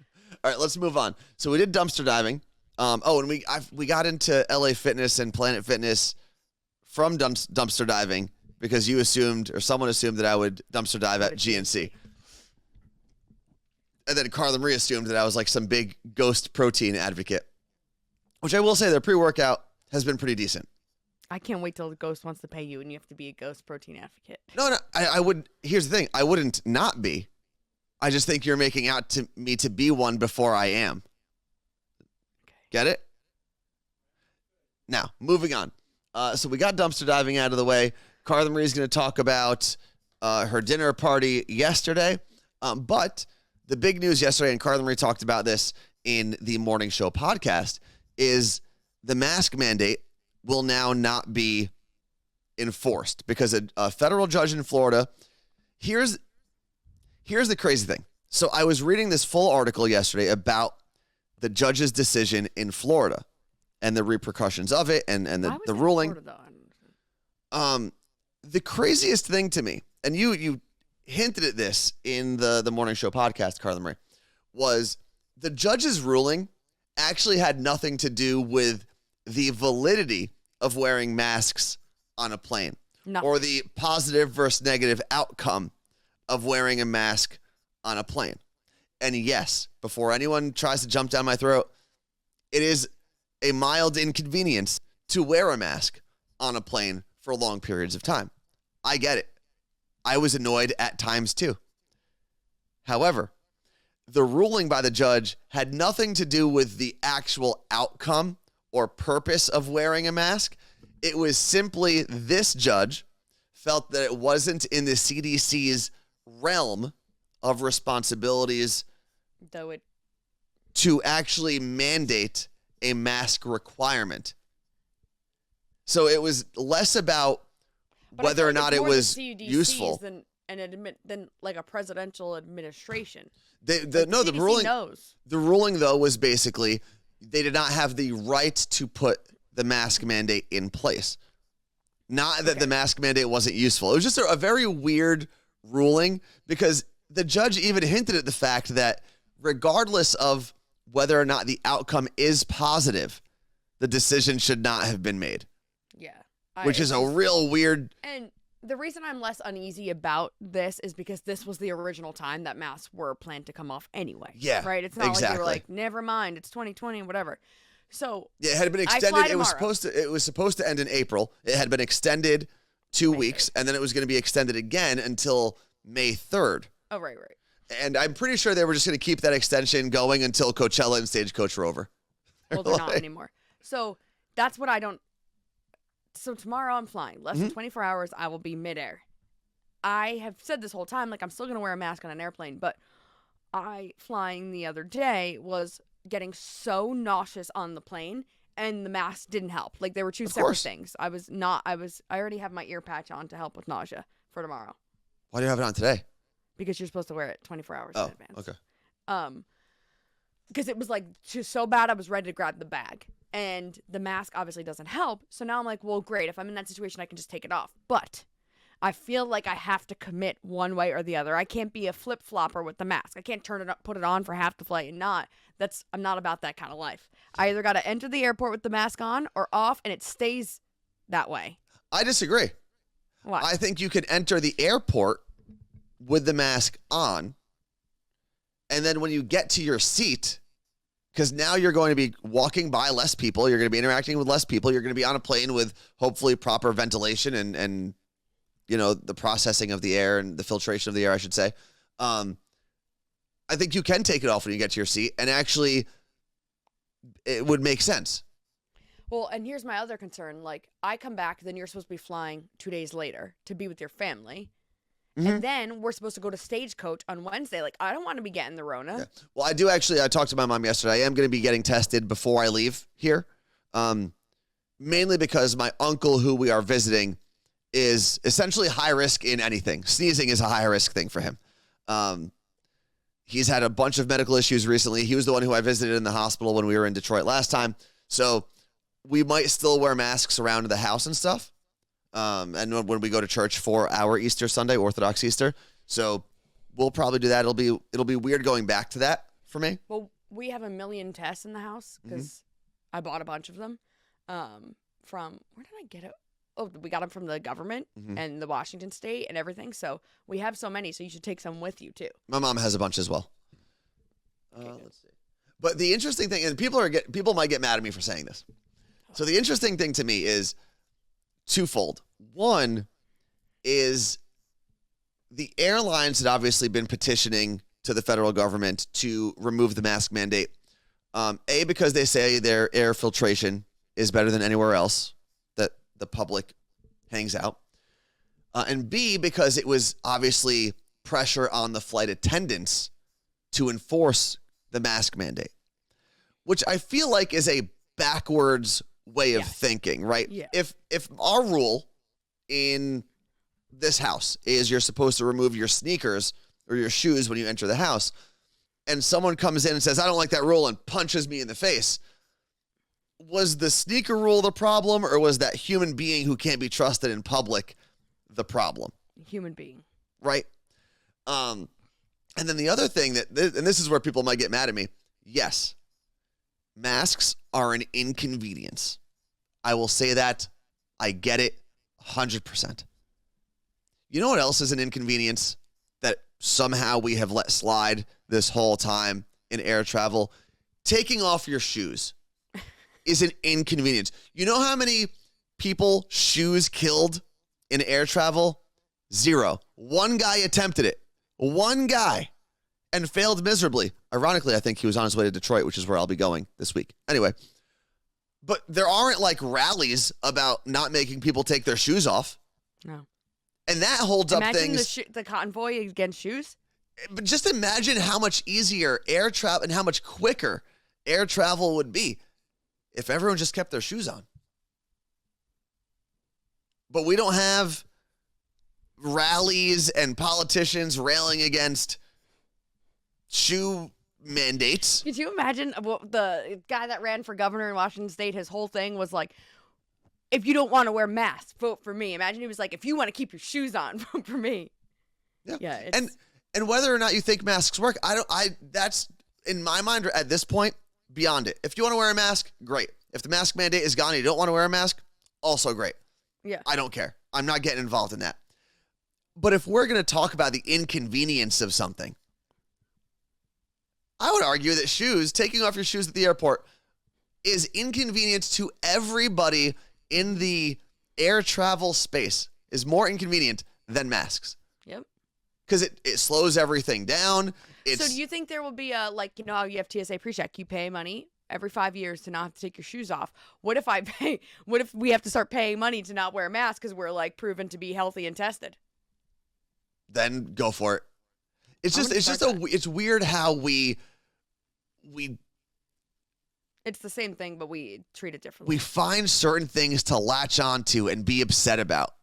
All right, let's move on. So we did dumpster diving. And we got into LA Fitness and Planet Fitness from dumpster diving because you assumed, or someone assumed, that I would dumpster dive at GNC. And then Carla Marie assumed that I was like some big Ghost protein advocate, which I will say their pre-workout has been pretty decent. I can't wait till the Ghost wants to pay you and you have to be a Ghost protein advocate. No, I would. Here's the thing. I wouldn't not be. I just think you're making out to me to be one before I am. Okay. Get it? Now, moving on. So we got dumpster diving out of the way. Carla Marie's going to talk about her dinner party yesterday. But the big news yesterday, and Carla Marie talked about this in the Morning Show podcast, is the mask mandate will now not be enforced because a federal judge in Florida. Here's the crazy thing. So I was reading this full article yesterday about the judge's decision in Florida and the repercussions of it and the ruling. The craziest thing to me, and you hinted at this in the Morning Show podcast, Carla Marie, was the judge's ruling actually had nothing to do with the validity of wearing masks on a plane Nothing. or the positive versus negative outcome of wearing a mask on a plane. And yes, before anyone tries to jump down my throat, it is a mild inconvenience to wear a mask on a plane for long periods of time. I get it. I was annoyed at times too. However, the ruling by the judge had nothing to do with the actual outcome or purpose of wearing a mask. It was simply this judge felt that it wasn't in the CDC's realm of responsibilities to actually mandate a mask requirement. So it was less about whether or not it was useful. Than like a presidential administration. The ruling though was basically they did not have the right to put the mask mandate in place. Not that the mask mandate wasn't useful. It was just a very weird ruling because the judge even hinted at the fact that regardless of whether or not the outcome is positive, the decision should not have been made. Yeah. Which is a real weird... And the reason I'm less uneasy about this is because this was the original time that masks were planned to come off anyway. Yeah, right? It's not exactly. like you were like, never mind, it's 2020 and whatever. So yeah, it had been extended. It was supposed to end in April. It had been extended 2 weeks, and then it was going to be extended again until May 3rd. Oh, right. And I'm pretty sure they were just going to keep that extension going until Coachella and Stagecoach were over. Well, they're not anymore. So that's what I don't... So tomorrow I'm flying. Less than 24 hours, I will be midair. I have said this whole time, like, I'm still going to wear a mask on an airplane, but flying the other day was getting so nauseous on the plane, and the mask didn't help. Like, they were two separate things. I already have my ear patch on to help with nausea for tomorrow. Why do you have it on today? Because you're supposed to wear it 24 hours in advance. Okay. Because it was, like, just so bad I was ready to grab the bag. And the mask obviously doesn't help. So now I'm like, well, great. If I'm in that situation, I can just take it off. But I feel like I have to commit one way or the other. I can't be a flip-flopper with the mask. I can't turn it up, put it on for half the flight and not. I'm not about that kind of life. I either got to enter the airport with the mask on or off, and it stays that way. I disagree. Why? I think you can enter the airport with the mask on, and then when you get to your seat... Because now you're going to be walking by less people. You're going to be interacting with less people. You're going to be on a plane with hopefully proper ventilation and you know, the processing of the air and the filtration of the air, I should say. I think you can take it off when you get to your seat, and actually it would make sense. Well, and here's my other concern. Like, I come back, then you're supposed to be flying 2 days later to be with your family. And then we're supposed to go to Stagecoach on Wednesday. Like, I don't want to be getting the Rona. Yeah. Well, I talked to my mom yesterday. I am going to be getting tested before I leave here. Mainly because my uncle, who we are visiting, is essentially high risk in anything. Sneezing is a high risk thing for him. He's had a bunch of medical issues recently. He was the one who I visited in the hospital when we were in Detroit last time. So we might still wear masks around the house and stuff. And when we go to church for our Easter Sunday, Orthodox Easter. So we'll probably do that. It'll be weird going back to that for me. Well, we have a million tests in the house because I bought a bunch of them from, where did I get it? Oh, we got them from the government and the Washington state and everything. So we have so many, so you should take some with you too. My mom has a bunch as well. Let's see. But the interesting thing, and people might get mad at me for saying this. So the interesting thing to me is twofold. One is the airlines had obviously been petitioning to the federal government to remove the mask mandate. A, because they say their air filtration is better than anywhere else that the public hangs out. And B, because it was obviously pressure on the flight attendants to enforce the mask mandate, which I feel like is a backwards way of thinking, right? Yeah. If our rule in this house is you're supposed to remove your sneakers or your shoes when you enter the house, and someone comes in and says, I don't like that rule, and punches me in the face, was the sneaker rule the problem, or was that human being who can't be trusted in public the problem? Human being. Right? And then the other thing and this is where people might get mad at me. Yes, masks are an inconvenience. I will say that. I get it 100%. You know what else is an inconvenience that somehow we have let slide this whole time in air travel? Taking off your shoes is an inconvenience. You know how many people shoes killed in air travel? 0. One guy attempted it. One guy. And failed miserably. Ironically, I think he was on his way to Detroit, which is where I'll be going this week. Anyway, but there aren't like rallies about not making people take their shoes off. No. And that holds up things. Imagine the convoy against shoes. But just imagine how much easier air travel and how much quicker air travel would be if everyone just kept their shoes on. But we don't have rallies and politicians railing against shoe mandates. Could you imagine the guy that ran for governor in Washington State? His whole thing was like, if you don't want to wear masks, vote for me. Imagine he was like, if you want to keep your shoes on, vote for me. Yeah. And whether or not you think masks work, that's in my mind at this point beyond it. If you want to wear a mask, great. If the mask mandate is gone and you don't want to wear a mask, also great. Yeah. I don't care. I'm not getting involved in that. But if we're going to talk about the inconvenience of something, I would argue that taking off your shoes at the airport is inconvenience to everybody in the air travel space, is more inconvenient than masks. Yep. Because it slows everything down. So do you think there will be how you have TSA PreCheck? You pay money every 5 years to not have to take your shoes off. What if we have to start paying money to not wear a mask because we're like proven to be healthy and tested? Then go for it. It's weird how we it's the same thing, but we treat it differently. We find certain things to latch onto and be upset about.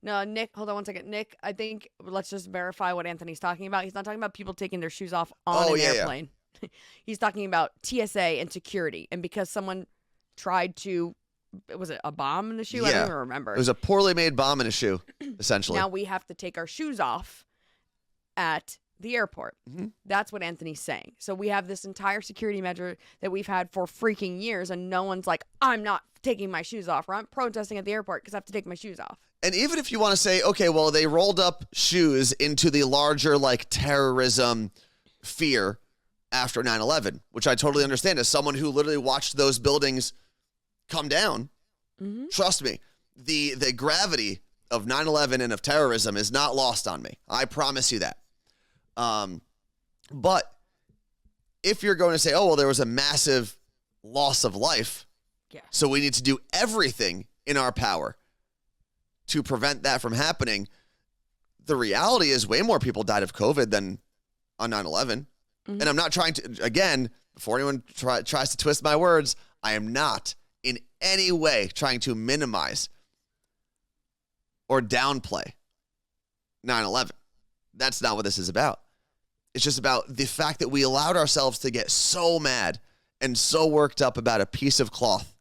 No, Nick, hold on one second. Nick, I think let's just verify what Anthony's talking about. He's not talking about people taking their shoes off on an airplane. Yeah. He's talking about TSA and security. And because someone tried to, was it a bomb in the shoe? Yeah. I don't even remember. It was a poorly made bomb in a shoe, essentially. Now we have to take our shoes off at the airport. Mm-hmm. That's what Anthony's saying. So we have this entire security measure that we've had for freaking years, and no one's like, I'm not taking my shoes off, or I'm protesting at the airport because I have to take my shoes off. And even if you want to say, okay, well, they rolled up shoes into the larger like terrorism fear after 9/11, which I totally understand. As someone who literally watched those buildings come down, trust me, the gravity of 9/11 and of terrorism is not lost on me. I promise you that. But if you're going to say, oh, well, there was a massive loss of life, so we need to do everything in our power to prevent that from happening, the reality is way more people died of COVID than on 9/11. And I'm not trying to, again, before anyone tries to twist my words, I am not in any way trying to minimize or downplay 9/11. That's not what this is about. It's just about the fact that we allowed ourselves to get so mad and so worked up about a piece of cloth.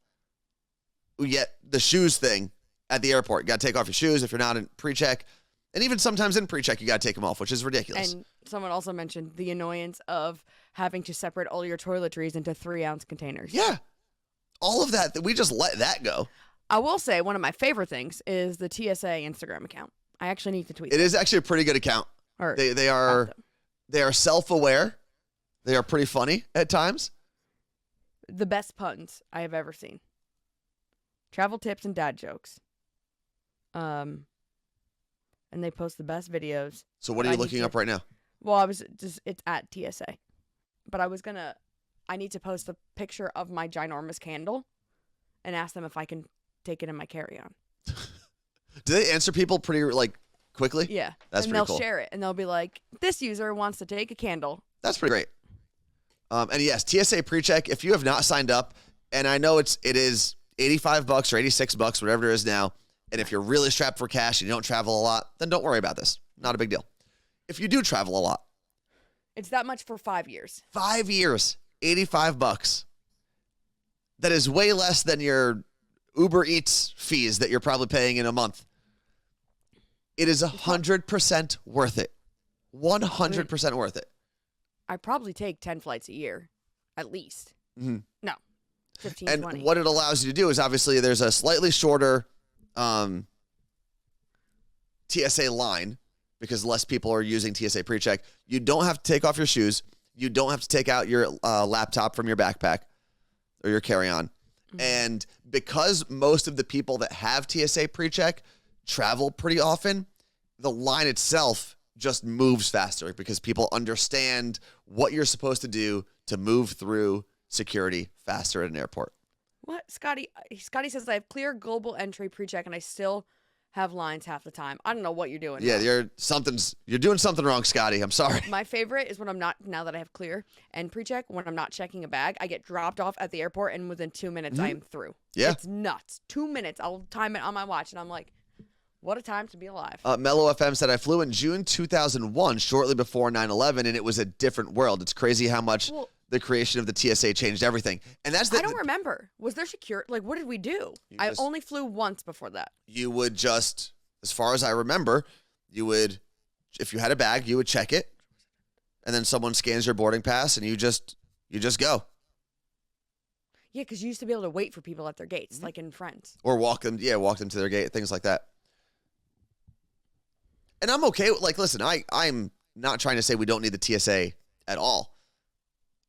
Yet the shoes thing at the airport, you got to take off your shoes if you're not in pre-check. And even sometimes in pre-check, you got to take them off, which is ridiculous. And someone also mentioned the annoyance of having to separate all your toiletries into 3-ounce containers. Yeah. All of that, we just let that go. I will say one of my favorite things is the TSA Instagram account. I actually need to tweet it. It is actually a pretty good account. They are self-aware. They are pretty funny at times. The best puns I have ever seen. Travel tips and dad jokes. And they post the best videos. So what are you looking up right now? Well, it's at TSA. But I need to post a picture of my ginormous candle and ask them if I can take it in my carry-on. Do they answer people pretty, quickly? Yeah. That's pretty cool. And they'll share it, and they'll be like, this user wants to take a candle. That's pretty great. And yes, TSA PreCheck, if you have not signed up, and I know it is $85 or $86, whatever it is now, and if you're really strapped for cash and you don't travel a lot, then don't worry about this. Not a big deal. If you do travel a lot. It's that much for 5 years. 5 years, $85. That is way less than your Uber Eats fees that you're probably paying in a month. It is 100% worth it. 100% worth it. I probably take 10 flights a year, at least. Mhm. No, 15, And 20. what it allows you to do is obviously there's a slightly shorter TSA line because less people are using TSA pre-check. You don't have to take off your shoes. You don't have to take out your laptop from your backpack or your carry-on. And because most of the people that have TSA pre-check travel pretty often, the line itself just moves faster because people understand what you're supposed to do to move through security faster at an airport. What? Scotty says I have clear global entry pre-check and I still have lines half the time. I don't know what you're doing. Yeah, wrong. you're doing something wrong, Scotty. I'm sorry. My favorite is when I'm not, now that I have clear and pre-check, when I'm not checking a bag, I get dropped off at the airport and within 2 minutes I am through. Yeah. It's nuts. 2 minutes. I'll time it on my watch and I'm like, what a time to be alive. Mellow FM said, I flew in June 2001, shortly before 9/11, and it was a different world. It's crazy how much the creation of the TSA changed everything. And that's I don't remember. Was there security? Like, what did we do? I only flew once before that. You would just, as far as I remember, you would, if you had a bag, you would check it, and then someone scans your boarding pass, and you just go. Yeah, because you used to be able to wait for people at their gates, like in Friends. Or walk them to their gate, things like that. And I'm okay with, like, listen, I'm not trying to say we don't need the TSA at all.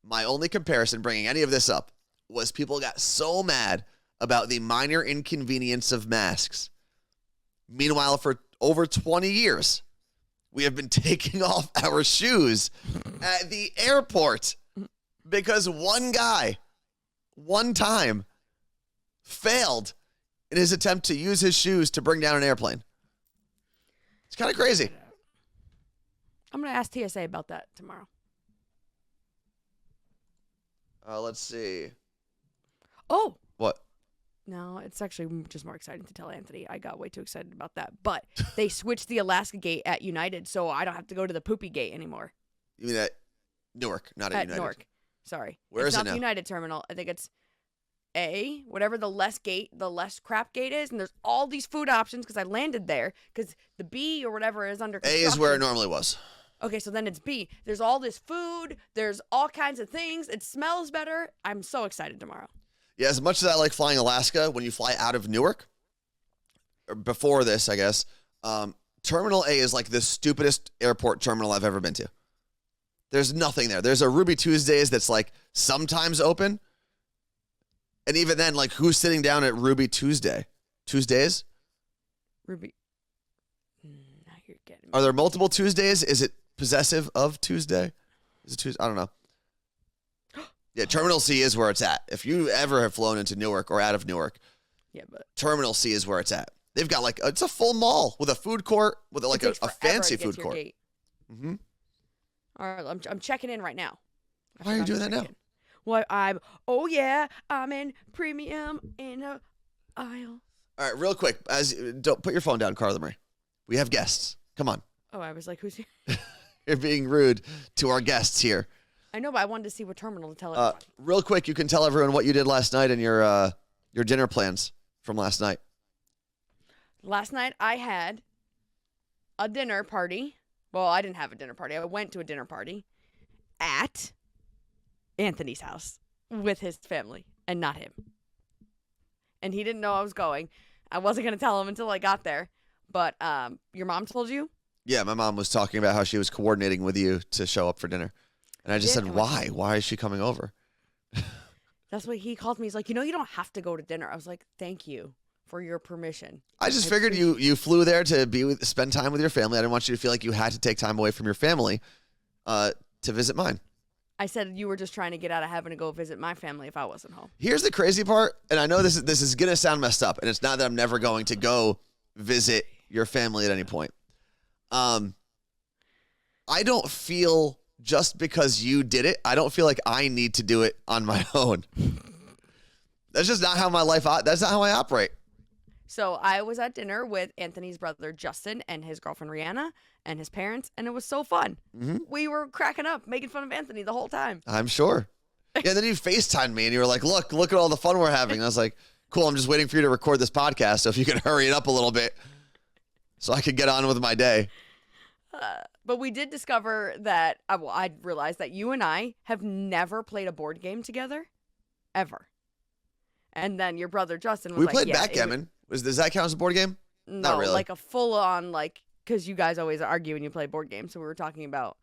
My only comparison bringing any of this up was people got so mad about the minor inconvenience of masks. Meanwhile, for over 20 years, we have been taking off our shoes at the airport because one guy, one time, failed in his attempt to use his shoes to bring down an airplane. It's kind of crazy. I'm going to ask TSA about that tomorrow. Let's see. Oh. What? No, it's actually just more exciting to tell Anthony. I got way too excited about that. But they switched the Alaska gate at United, so I don't have to go to the poopy gate anymore. You mean at Newark, not at United? At Newark. Sorry. Where is it now? It's not the United terminal. I think it's A, whatever the less crap gate is. And there's all these food options because I landed there because the B or whatever is under construction. A is where it normally was. Okay, so then it's B. There's all this food. There's all kinds of things. It smells better. I'm so excited tomorrow. Yeah, as much as I like flying Alaska, when you fly out of Newark, or before this, I guess, Terminal A is like the stupidest airport terminal I've ever been to. There's nothing there. There's a Ruby Tuesdays that's like sometimes open. And even then, like, who's sitting down at Ruby Tuesday? Tuesdays? Ruby. Now you're getting me. Are there multiple Tuesdays? Is it possessive of Tuesday? Is it Tuesday? I don't know. Yeah, Terminal C is where it's at. If you ever have flown into Newark or out of Newark, yeah, but Terminal C is where it's at. They've got like, it's a full mall with a food court, with like a fancy food court. Mm-hmm. All right, I'm checking in right now. Why are you doing that now? Well, I'm in premium in a aisle. All right, real quick, don't put your phone down, Carla Marie. We have guests. Come on. Oh, I was like, who's here? You're being rude to our guests here. I know, but I wanted to see what terminal to tell everybody. Real quick, you can tell everyone what you did last night and your dinner plans from last night. Last night, I had a dinner party. Well, I didn't have a dinner party. I went to a dinner party at Anthony's house with his family and not him. And he didn't know I was going. I wasn't going to tell him until I got there. But your mom told you? Yeah, my mom was talking about how she was coordinating with you to show up for dinner. And I just said, why? Why is she coming over? That's what he called me. He's like, you don't have to go to dinner. I was like, thank you for your permission. I just figured you flew there to spend time with your family. I didn't want you to feel like you had to take time away from your family to visit mine. I said you were just trying to get out of having to go visit my family if I wasn't home. Here's the crazy part, and I know this is going to sound messed up, and it's not that I'm never going to go visit your family at any point. I don't feel, just because you did it, I don't feel like I need to do it on my own. That's just not how that's not how I operate. So I was at dinner with Anthony's brother, Justin, and his girlfriend, Rihanna, and his parents, and it was so fun. Mm-hmm. We were cracking up, making fun of Anthony the whole time. I'm sure. Yeah, then you FaceTimed me, and you were like, look at all the fun we're having. And I was like, cool, I'm just waiting for you to record this podcast, so if you could hurry it up a little bit so I could get on with my day. But we did discover that, I realized that you and I have never played a board game together. ever. And then your brother Justin was We like, played yeah, backgammon. Does that count as a board game? no, Not really. like a full-on, like, because you guys always argue when you play board games. So we were talking about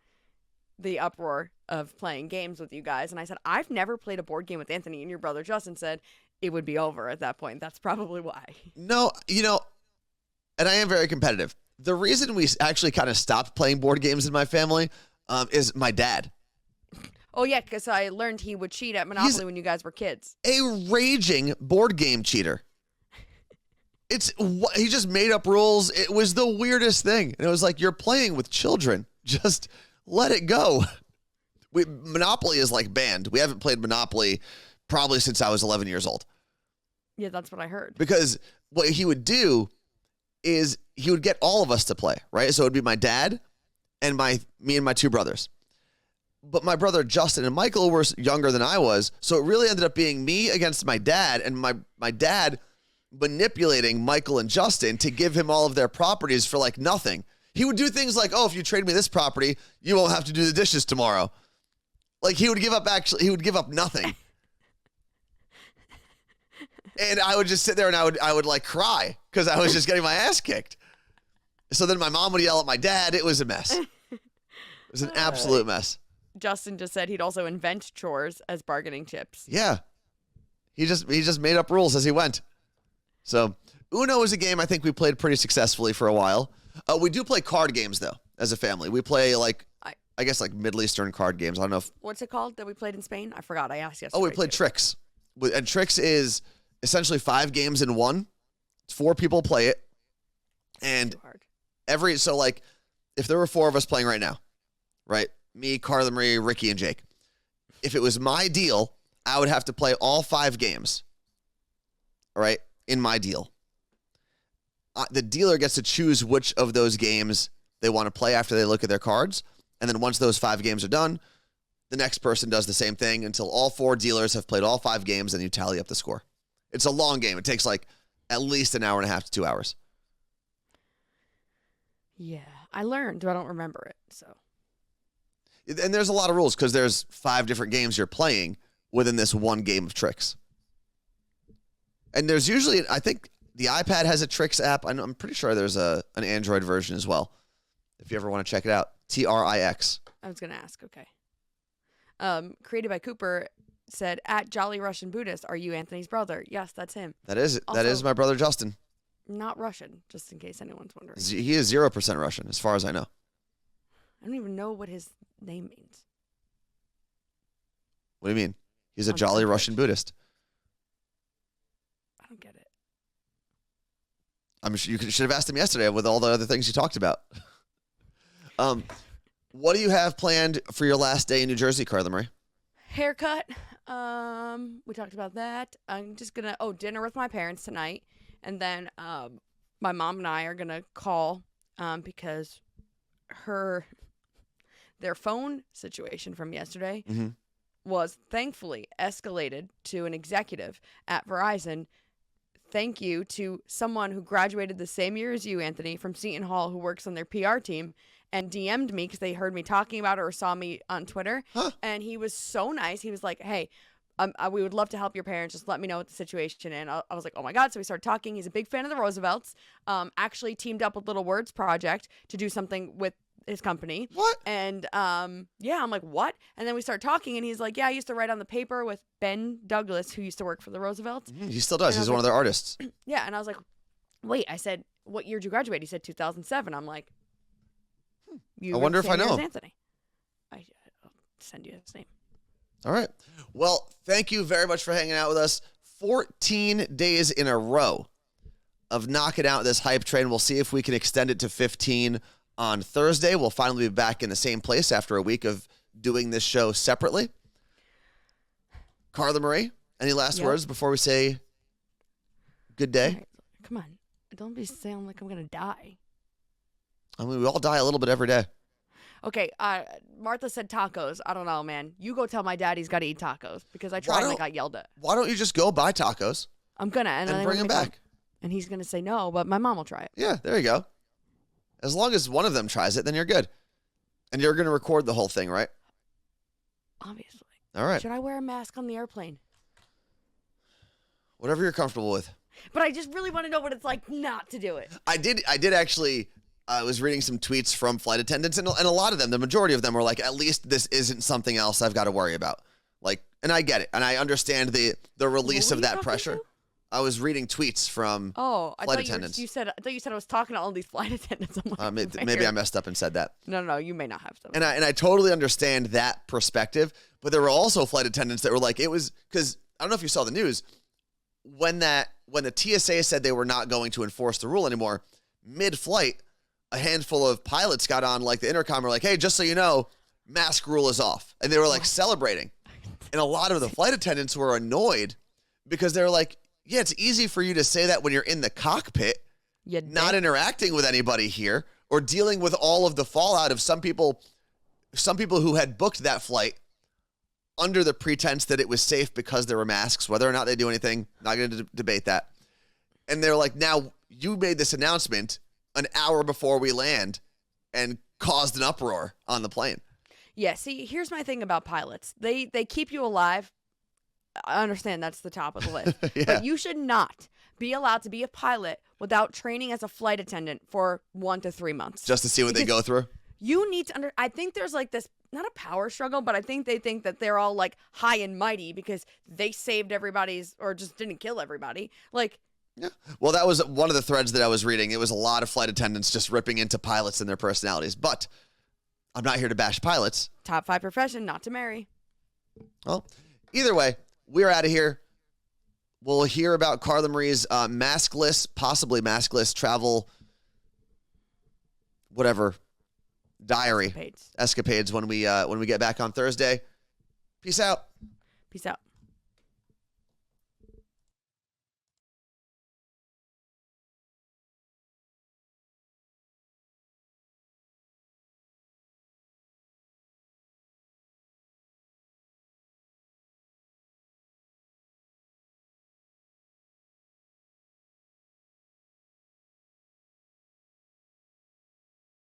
the uproar of playing games with you guys. And I said, I've never played a board game with Anthony. And your brother Justin said it would be over at that point. That's probably why. No, and I am very competitive. The reason we actually kind of stopped playing board games in my family is my dad. Oh, yeah, because I learned he would cheat at Monopoly when you guys were kids. A raging board game cheater. He just made up rules. It was the weirdest thing. And it was like, you're playing with children. Just let it go. Monopoly is like banned. We haven't played Monopoly probably since I was 11 years old. Yeah, that's what I heard. Because what he would do is he would get all of us to play, right? So it would be my dad and me and my two brothers. But my brother Justin and Michael were younger than I was, so it really ended up being me against my dad, and my dad manipulating Michael and Justin to give him all of their properties for like nothing. He would do things like, oh, if you trade me this property, you won't have to do the dishes tomorrow. Like he would give up nothing. And I would just sit there and I would like cry because I was just getting my ass kicked. So then my mom would yell at my dad. It was a mess. It was an absolute mess. Justin just said he'd also invent chores as bargaining chips. Yeah. He just made up rules as he went. So Uno is a game I think we played pretty successfully for a while. We do play card games though, as a family. We play I guess like Middle Eastern card games. I don't know if what's it called that we played in Spain? I forgot. I asked yesterday. Oh, we played Tricks. And Tricks is essentially 5 games in one. 4 people play it. And too hard. so like if there were 4 of us playing right now, right? Me, Carla, Marie, Ricky, and Jake. If it was my deal, I would have to play all 5 games. All right? In my deal. The dealer gets to choose which of those games they want to play after they look at their cards. And then once those 5 games are done, the next person does the same thing until all 4 dealers have played all 5 games and you tally up the score. It's a long game. It takes like at least an hour and a half to 2 hours. Yeah. I learned, but I don't remember it. So. And there's a lot of rules because there's 5 different games you're playing within this one game of Tricks. And there's usually, I think the iPad has a Tricks app. I'm pretty sure there's an Android version as well. If you ever want to check it out, Trix. I was going to ask, okay. Created by Cooper said, at Jolly Russian Buddhist, are you Anthony's brother? Yes, that's him. That is Also, my brother Justin. Not Russian, just in case anyone's wondering. He is 0% Russian, as far as I know. I don't even know what his name means. What do you mean? He's a Jolly Russian Buddhist. I don't get it. I'm sure you should have asked him yesterday with all the other things you talked about. What do you have planned for your last day in New Jersey, Carla Marie? Haircut. We talked about that. I'm just gonna dinner with my parents tonight, and then my mom and I are gonna call because their phone situation from yesterday was thankfully escalated to an executive at Verizon. Thank you to someone who graduated the same year as you, Anthony, from Seton Hall, who works on their PR team, and DM'd me because they heard me talking about it or saw me on Twitter. Huh. And he was so nice. He was like, hey, we would love to help your parents. Just let me know what the situation. And I was like, oh my God. So we started talking. He's a big fan of the Roosevelts. Actually teamed up with Little Words Project to do something with his company. What? And yeah, I'm like, what? And then we start talking, and he's like, yeah, I used to write on the paper with Ben Douglas, who used to work for the Roosevelts. He still does. He's one of their artists. Yeah. And I was like, wait, I said, what year did you graduate? He said 2007. I'm like, I wonder if I know him. Anthony. I'll send you his name. All right. Well, thank you very much for hanging out with us. 14 days in a row of knocking out this hype train. We'll see if we can extend it to 15 on Thursday. We'll finally be back in the same place after a week of doing this show separately. Carla Marie, any last words before we say good day? Right. Come on. Don't be saying like I'm going to die. I mean, we all die a little bit every day. Okay, Martha said tacos. I don't know, man. You go tell my dad he's got to eat tacos because I tried and I got yelled at. Why don't you just go buy tacos? I'm going to. And bring them back. And he's going to say no, but my mom will try it. Yeah, there you go. As long as one of them tries it, then you're good. And you're going to record the whole thing, right? Obviously. All right. Should I wear a mask on the airplane? Whatever you're comfortable with. But I just really want to know what it's like not to do it. I did actually. I was reading some tweets from flight attendants, and a lot of them, the majority of them, were like, "At least this isn't something else I've got to worry about." Like, and I get it, and I understand the release of that pressure. To? I was reading tweets from flight attendants. I thought you said I was talking to all these flight attendants. I'm like, maybe I messed up and said that. No, you may not have. And I totally understand that perspective, but there were also flight attendants that were like, it was because I don't know if you saw the news when the TSA said they were not going to enforce the rule anymore. Mid-flight, a handful of pilots got on like the intercom, were like, "Hey, just so you know, mask rule is off," and they were like celebrating. And a lot of the flight attendants were annoyed because they were like, "Yeah, it's easy for you to say that when you're in the cockpit, not interacting with anybody here, or dealing with all of the fallout of some people who had booked that flight under the pretense that it was safe because there were masks, whether or not they do anything, not going to debate that." And they're like, "Now you made this announcement an hour before we land and caused an uproar on the plane." Yeah, see, here's my thing about pilots. They keep you alive. I understand that's the top of the list. Yeah. But you should not be allowed to be a pilot without training as a flight attendant for 1 to 3 months. Just to see what they go through? You need to I think there's like this, not a power struggle, but I think they think that they're all like high and mighty because they saved everybody's or just didn't kill everybody. Like, yeah. Well, that was one of the threads that I was reading. It was a lot of flight attendants just ripping into pilots and their personalities. But I'm not here to bash pilots. Top 5 profession not to marry. Well, either way, we're out of here. We'll hear about Carla Marie's possibly maskless travel, whatever, diary escapades when we get back on Thursday. Peace out. Peace out.